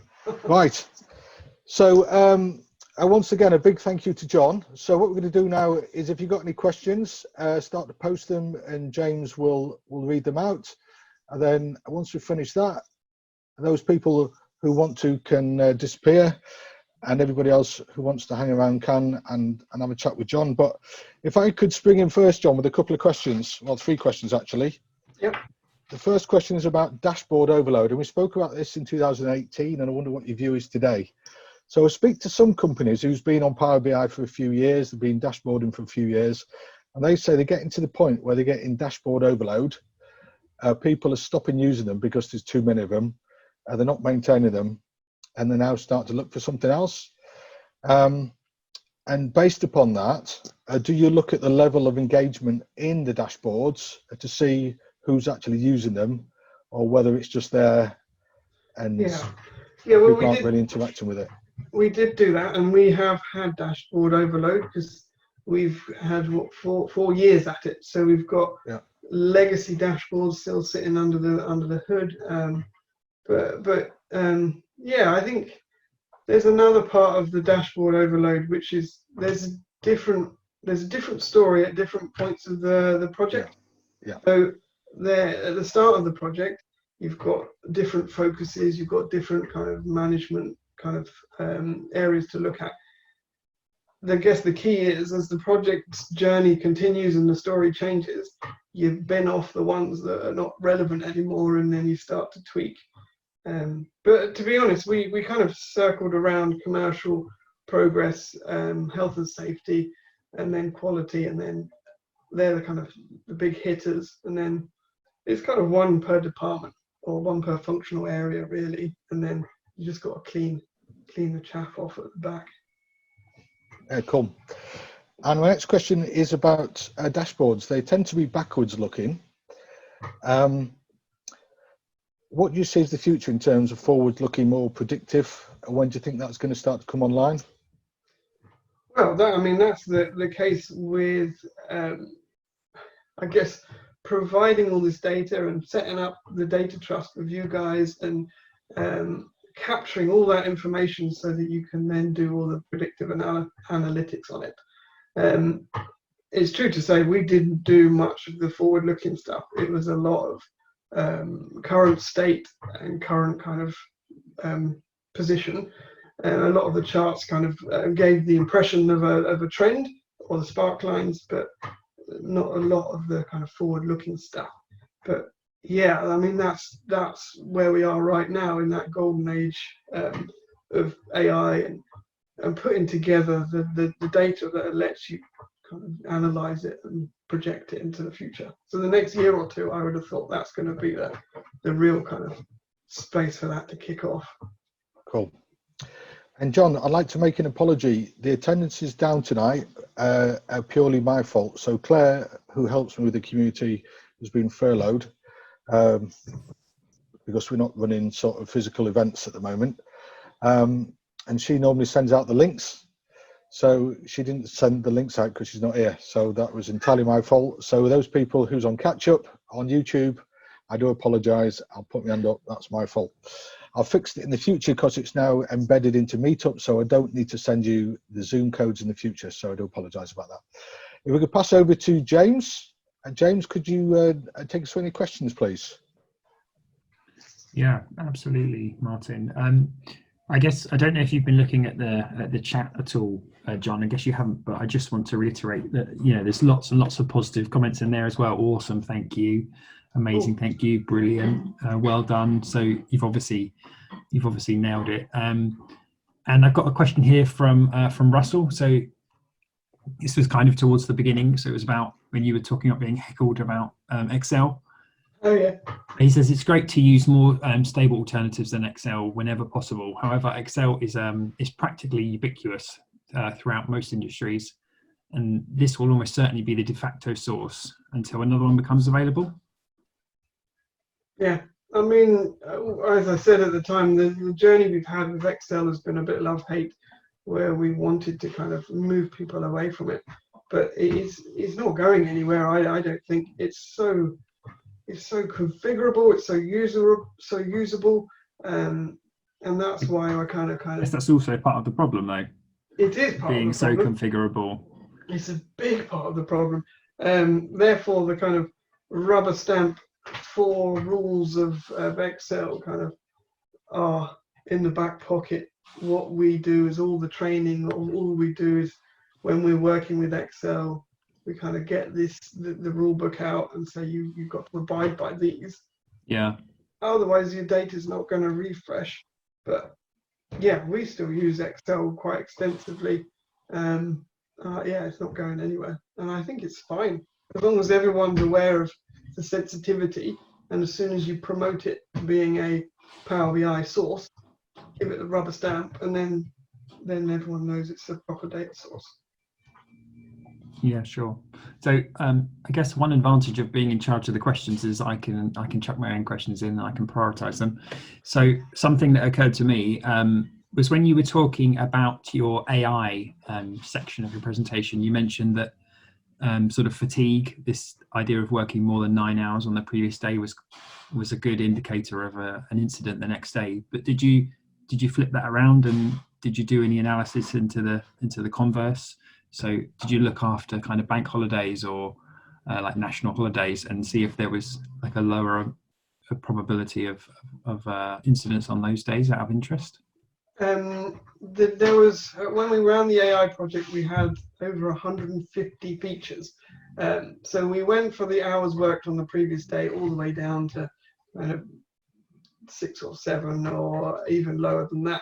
Right. So once again, a big thank you to Jon. So what we're going to do now is, if you've got any questions, start to post them, and James will read them out. And then once we finish that, those people who want to can disappear, and everybody else who wants to hang around can and have a chat with Jon. But if I could spring in first, Jon, with a couple of questions, well, 3 questions actually. Yep. The first question is about dashboard overload, and we spoke about this in 2018, and I wonder what your view is today. So I speak to some companies who's been on Power BI for a few years, they've been dashboarding for a few years, and they say they're getting to the point where they're getting dashboard overload. People are stopping using them because there's too many of them, they're not maintaining them, and they now start to look for something else. And based upon that, do you look at the level of engagement in the dashboards to see who's actually using them, or whether it's just there and Well, people aren't really interacting with it? We did do that, and we have had dashboard overload because we've had 4 years at it. So we've got legacy dashboards still sitting under the hood. I think there's another part of the dashboard overload, which is there's a different story at different points of the project. Yeah. So there at the start of the project, you've got different focuses, you've got different kind of management kind of areas to look at. I guess the key is, as the project's journey continues and the story changes, you bin off the ones that are not relevant anymore, and then you start to tweak. But to be honest, we kind of circled around commercial progress, health and safety, and then quality, and then they're the kind of the big hitters, and then it's kind of one per department or one per functional area really, and then you just got to clean the chaff off at the back. Cool. And my next question is about dashboards. They tend to be backwards looking. What do you see as the future in terms of forward looking, more predictive? When do you think that's going to start to come online? Well, that's the case with, I guess, providing all this data and setting up the data trust with you guys, and capturing all that information so that you can then do all the predictive analytics on it. It's true to say we didn't do much of the forward-looking stuff. It was a lot of current state and current kind of position. And a lot of the charts kind of gave the impression of a trend or the spark lines, but not a lot of the kind of forward-looking stuff. But yeah, that's where we are right now in that golden age of AI and putting together the data that lets you kind of analyze it and project it into the future. So the next year or two, I would have thought that's going to be the real kind of space for that to kick off. Cool. And Jon, I'd like to make an apology. The attendance is down tonight, purely my fault. So Claire, who helps me with the community, has been furloughed because we're not running sort of physical events at the moment. And she normally sends out the links. So she didn't send the links out because she's not here. So that was entirely my fault. So those people who's on catch up on YouTube, I do apologise. I'll put my hand up. That's my fault. I'll fix it in the future because it's now embedded into Meetup, so I don't need to send you the Zoom codes in the future. So I do apologise about that. If we could pass over to James. James, could you take us through any questions, please? Yeah, absolutely, Martin. I guess I don't know if you've been looking at the chat at all, Jon. I guess you haven't, but I just want to reiterate that there's lots and lots of positive comments in there as well. Awesome, thank you. Amazing, thank you, brilliant, well done. So you've obviously nailed it. And I've got a question here from Russell. So this was kind of towards the beginning. So it was about when you were talking about being heckled about Excel. Oh yeah. He says it's great to use more stable alternatives than Excel whenever possible. However, Excel is practically ubiquitous throughout most industries, and this will almost certainly be the de facto source until another one becomes available. Yeah, as I said at the time, the journey we've had with Excel has been a bit love-hate, where we wanted to kind of move people away from it, but it's not going anywhere. I don't think it's so configurable, it's so usable, and that's why I kind of. Yes, that's also part of the problem, though. It is part being of the so problem. configurable. It's a big part of the problem. Therefore, the kind of rubber stamp 4 rules of Excel kind of are in the back pocket. What we do is all the training, all we do is when we're working with Excel, we kind of get the rule book out and say you've got to abide by these. Yeah. Otherwise, your data is not going to refresh. But yeah, we still use Excel quite extensively. Yeah, it's not going anywhere, and I think it's fine as long as everyone's aware of the sensitivity. And as soon as you promote it being a Power BI source, give it the rubber stamp, and then everyone knows it's a proper data source. Yeah, sure. So I guess one advantage of being in charge of the questions is I can chuck my own questions in and I can prioritize them. So something that occurred to me was when you were talking about your AI section of your presentation, you mentioned that sort of fatigue, this idea of working more than 9 hours on the previous day was a good indicator of an incident the next day. But did you flip that around, and did you do any analysis into the converse? So did you look after kind of bank holidays or like national holidays and see if there was like a lower probability of incidents on those days out of interest? There was, when we ran the AI project, we had over 150 features. So we went for the hours worked on the previous day all the way down to 6 or 7 or even lower than that.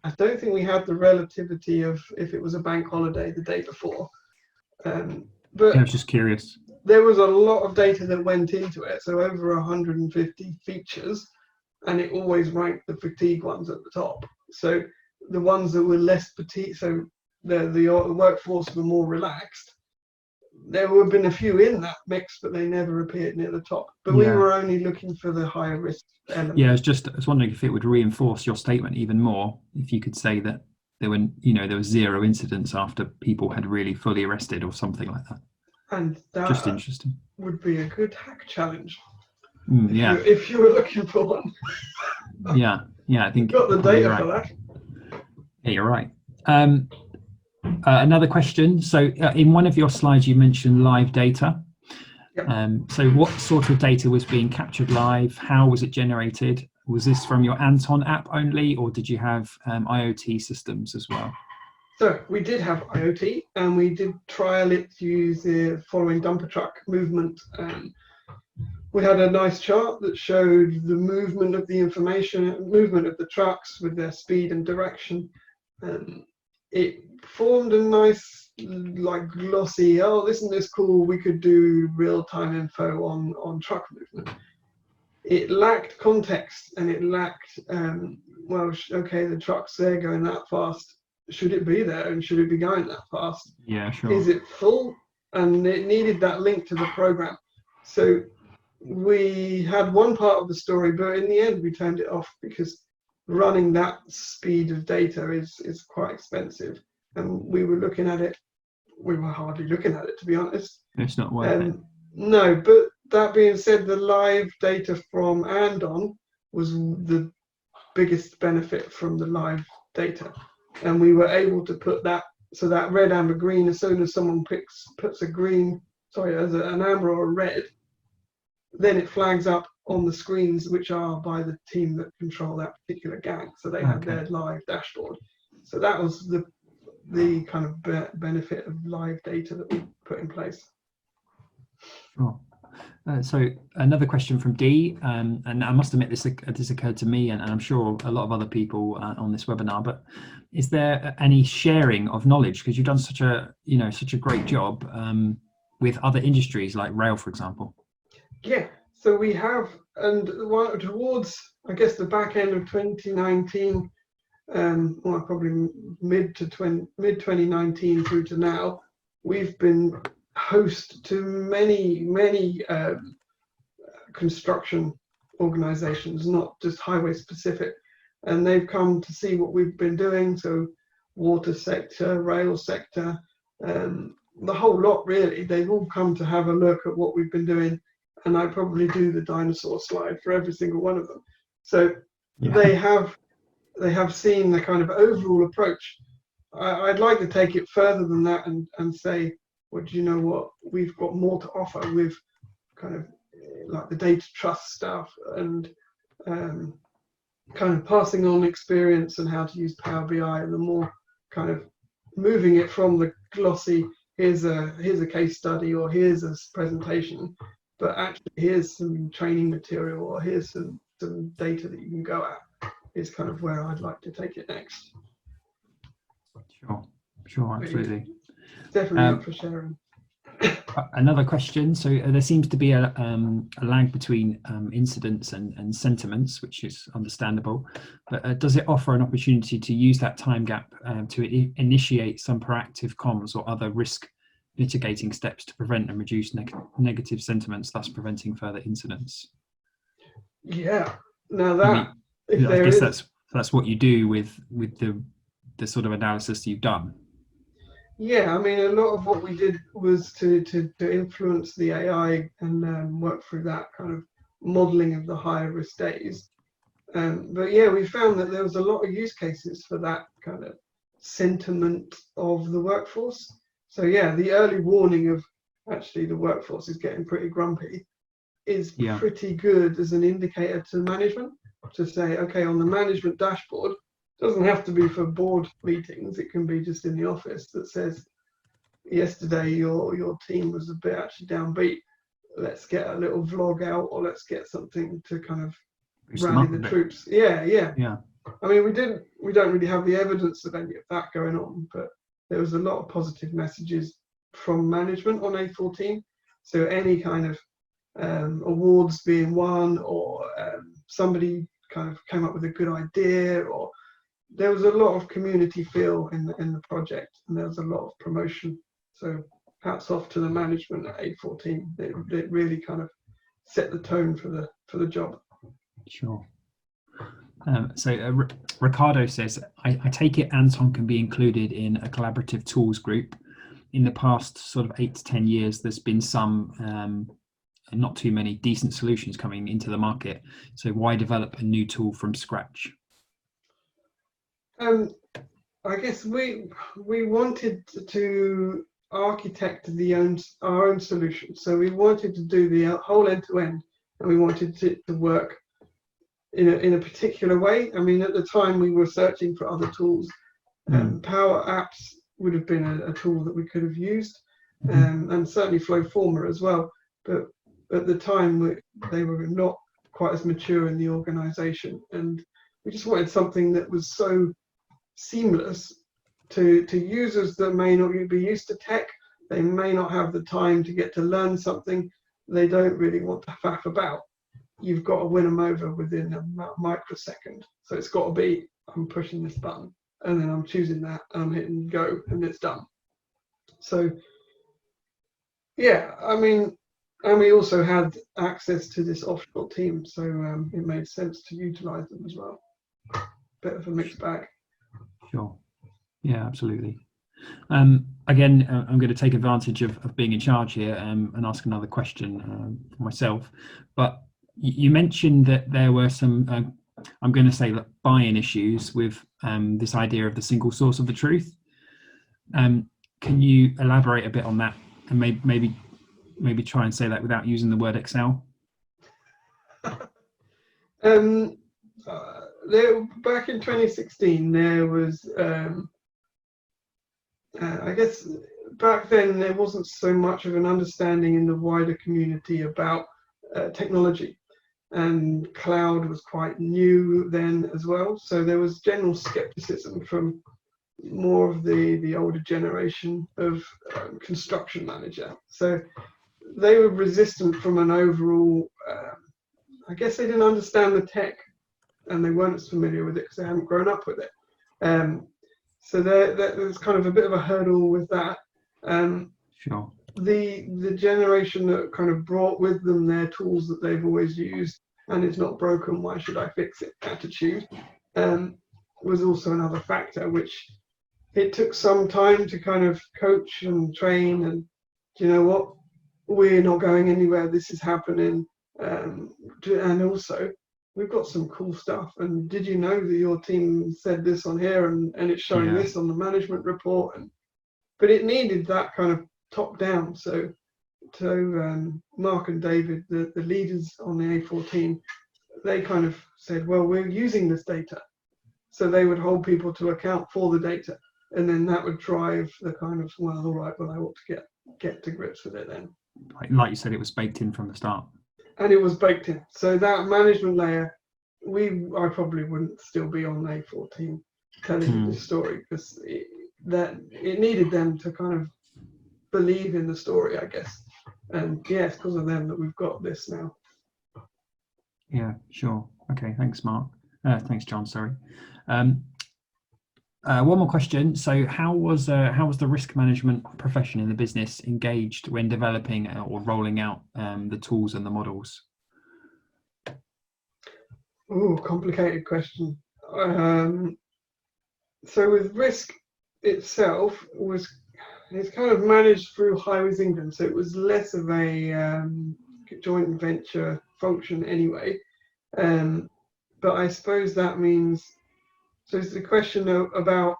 I don't think we had the relativity of if it was a bank holiday the day before. But yeah, I was just curious. There was a lot of data that went into it, so over 150 features, and it always ranked the fatigue ones at the top. So the ones that were less fatigue, so the workforce were more relaxed. There would have been a few in that mix, but they never appeared near the top. But we were only looking for the higher risk element. Yeah, I was wondering if it would reinforce your statement even more, if you could say that there was 0 incidents after people had really fully arrested or something like that. And that just interesting. Would be a good hack challenge. Yeah. If you were looking for one. Yeah, I think you've got the data for that. Yeah, you're right. Another question. So in one of your slides, you mentioned live data. Yep. So what sort of data was being captured live? How was it generated? Was this from your Andon app only, or did you have IoT systems as well? So we did have IoT, and we did trial it using following dumper truck movement. We had a nice chart that showed the movement of the information, movement of the trucks with their speed and direction. It formed a nice, like, glossy, oh, isn't this cool? We could do real-time info on truck movement. It lacked context, and it lacked, well, okay, the truck's there going that fast. Should it be there, and should it be going that fast? Yeah, sure. Is it full? And it needed that link to the program. So we had one part of the story, but in the end we turned it off because running that speed of data is quite expensive. And we were looking at it, we were hardly looking at it, to be honest. It's not worth it. No, but that being said, the live data from Andon was the biggest benefit from the live data. And we were able to put that, so that red, amber, green, as soon as someone puts an amber or a red, then it flags up on the screens, which are by the team that control that particular gang. So they had their live dashboard. So that was the kind of benefit of live data that we put in place. Sure. So another question from Dee, and I must admit this occurred to me, and I'm sure a lot of other people on this webinar. But is there any sharing of knowledge, because you've done such a great job with other industries like rail, for example? Yeah. So we have, and towards, I guess, the back end of 2019, well, probably mid 2019 through to now, we've been host to many construction organizations, not just highway specific, and they've come to see what we've been doing. So water sector, rail sector, the whole lot really. They've all come to have a look at what we've been doing, and I probably do the dinosaur slide for every single one of them. So they have they have seen the kind of overall approach. I'd like to take it further than that and say, well, do you know what? We've got more to offer with kind of like the data trust stuff and kind of passing on experience and how to use Power BI, and the more kind of moving it from the glossy, here's a case study or here's a presentation, but actually here's some training material or here's some data that you can go at, is kind of where I'd like to take it next. Sure, absolutely. Definitely up for sharing. Another question. So there seems to be a lag between incidents and sentiments, which is understandable. But does it offer an opportunity to use that time gap to initiate some proactive comms or other risk mitigating steps to prevent and reduce negative sentiments, thus preventing further incidents? Yeah. Now that, I guess that's what you do with the sort of analysis you've done. Yeah, I mean, a lot of what we did was to influence the AI and work through that kind of modeling of the higher risk days. But yeah, we found that there was a lot of use cases for that kind of sentiment of the workforce. So yeah, the early warning of actually the workforce is getting pretty grumpy is pretty good as an indicator to management to say, okay, on the management dashboard, doesn't have to be for board meetings, it can be just in the office, that says, yesterday your team was a bit actually downbeat, let's get a little vlog out, or let's get something to kind of rally the troops. Yeah. I mean, we don't really have the evidence of any of that going on, but there was a lot of positive messages from management on A14. So any kind of awards being won, or somebody kind of came up with a good idea, or there was a lot of community feel in the project, and there was a lot of promotion. So hats off to the management at A14. It really kind of set the tone for the job. Sure. So Ricardo says, I take it Anton can be included in a collaborative tools group. In the past sort of 8 to 10 years, there's been some, not too many decent solutions coming into the market. So why develop a new tool from scratch? I guess we wanted to architect our own solution. So we wanted to do the whole end-to-end, and we wanted it to work in a particular way. I mean, at the time we were searching for other tools. Power Apps would have been a tool that we could have used, and certainly Flowformer as well. But at the time they were not quite as mature in the organization, and we just wanted something that was so seamless to users that may not be used to tech. They may not have the time to get to learn something they don't really want to faff about. You've got to win them over within a microsecond. So it's got to be, I'm pushing this button, and then I'm choosing that, and I'm hitting go, and it's done. So yeah, I mean, and we also had access to this offshore team, so it made sense to utilize them as well. Bit of a mixed bag. Sure. Yeah, absolutely. Again, I'm going to take advantage of being in charge here and ask another question for myself. But you mentioned that there were some, I'm going to say, buy-in issues with this idea of the single source of the truth. Can you elaborate a bit on that, and maybe try and say that without using the word Excel? Back in 2016, there was, I guess, back then there wasn't so much of an understanding in the wider community about technology, and cloud was quite new then as well. So there was general skepticism from more of the older generation of construction manager. So they were resistant from an overall, I guess they didn't understand the tech, and they weren't as familiar with it because they hadn't grown up with it. So there's kind of a bit of a hurdle with that. Sure. The generation that kind of brought with them their tools that they've always used, and it's not broken, why should I fix it attitude, was also another factor, which it took some time to kind of coach and train, and you know what, we're not going anywhere, this is happening. And also we've got some cool stuff. And did you know that your team said this on here, and it's showing Yeah. this on the management report? But it needed that kind of top down. So Mark and David, the leaders on the A14, they kind of said, well, we're using this data. So they would hold people to account for the data. And then that would drive the kind of, well, all right, well, I ought to get to grips with it then. Like you said, it was baked in from the start. And it was baked in. So that management layer, I probably wouldn't still be on A14 telling you this story, because it needed them to kind of believe in the story, I guess. And yeah, it's because of them that we've got this now. Yeah, sure. Okay, thanks, Mark. Thanks, John. Sorry. One more question. So, how was the risk management profession in the business engaged when developing or rolling out the tools and the models? Oh, complicated question. So with risk itself, it's kind of managed through Highways England, so it was less of a joint venture function anyway. But I suppose that means, so it's the question about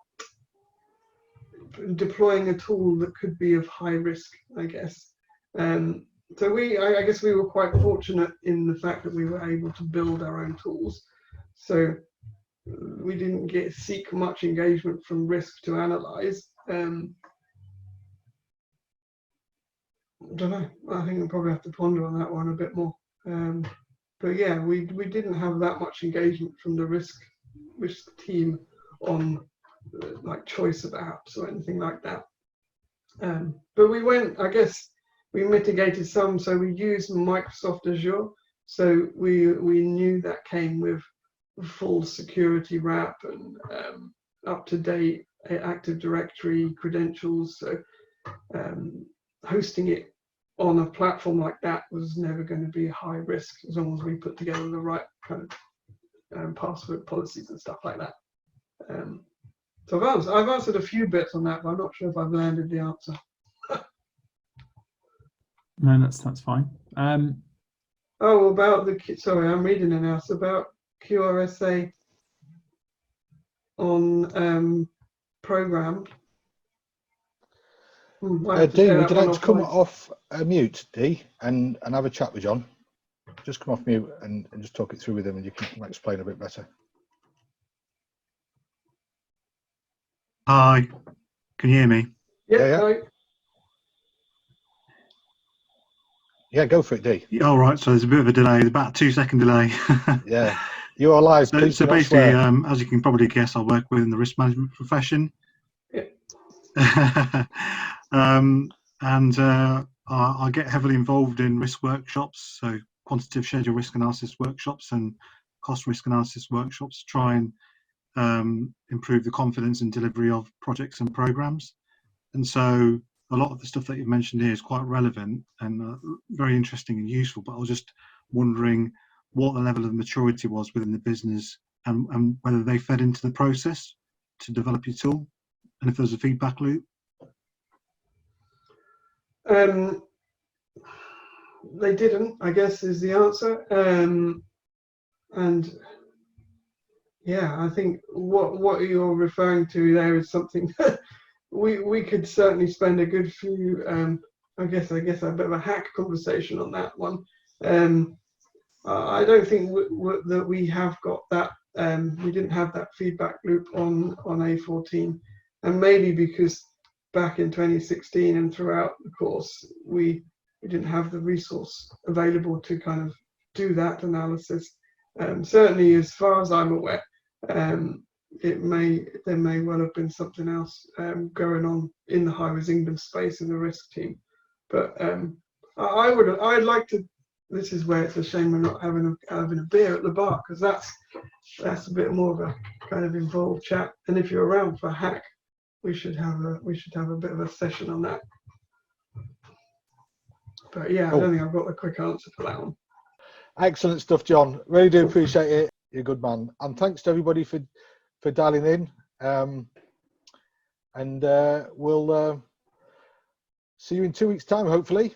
deploying a tool that could be of high risk, I guess. So I guess we were quite fortunate in the fact that we were able to build our own tools. So we didn't seek much engagement from risk to analyze. I don't know. I think we'll probably have to ponder on that one a bit more. But yeah, we didn't have that much engagement from the risk team on like choice of apps or anything like that. But I guess we mitigated some. So we used Microsoft Azure. So we knew that came with full security wrap and up-to-date Active Directory credentials. So hosting it on a platform like that was never going to be a high risk, as long as we put together the right kind of password policies and stuff like that. So I've answered a few bits on that, but I'm not sure if I've landed the answer. No, that's fine. About sorry, I'm reading it now. It's about QRSA on program. Dee, would you like to come off mute, Dee, and have a chat with John? Just come off mute and just talk it through with him, and you can explain a bit better. Hi, can you hear me? Yeah. Yeah, go for it, Dee. All right, so there's a bit of a delay, about a 2-second delay. Yeah, you are live. So basically, as you can probably guess, I work within the risk management profession. Yeah. I get heavily involved in risk workshops, so quantitative schedule risk analysis workshops and cost risk analysis workshops to try and improve the confidence and delivery of projects and programs. And so a lot of the stuff that you've mentioned here is quite relevant and very interesting and useful, but I was just wondering what the level of maturity was within the business and whether they fed into the process to develop your tool, and if there's a feedback loop. They didn't, I guess, is the answer. And yeah, I think what you're referring to there is something that we could certainly spend a good few, I guess a bit of a hack conversation on that one. I don't think that we have got that. We didn't have that feedback loop on A14, and maybe because back in 2016 and throughout the course we didn't have the resource available to kind of do that analysis. Certainly, as far as I'm aware, there may well have been something else going on in the Highways England space in the risk team. But I'd like to. This is where it's a shame we're not having a beer at the bar, because that's a bit more of a kind of involved chat. And if you're around for a hack, we should have a bit of a session on that. But yeah, I don't think I've got the quick answer for that one. Excellent stuff, John. Really do appreciate it. You're a good man. And thanks to everybody for dialing in. And we'll see you in 2 weeks' time, hopefully.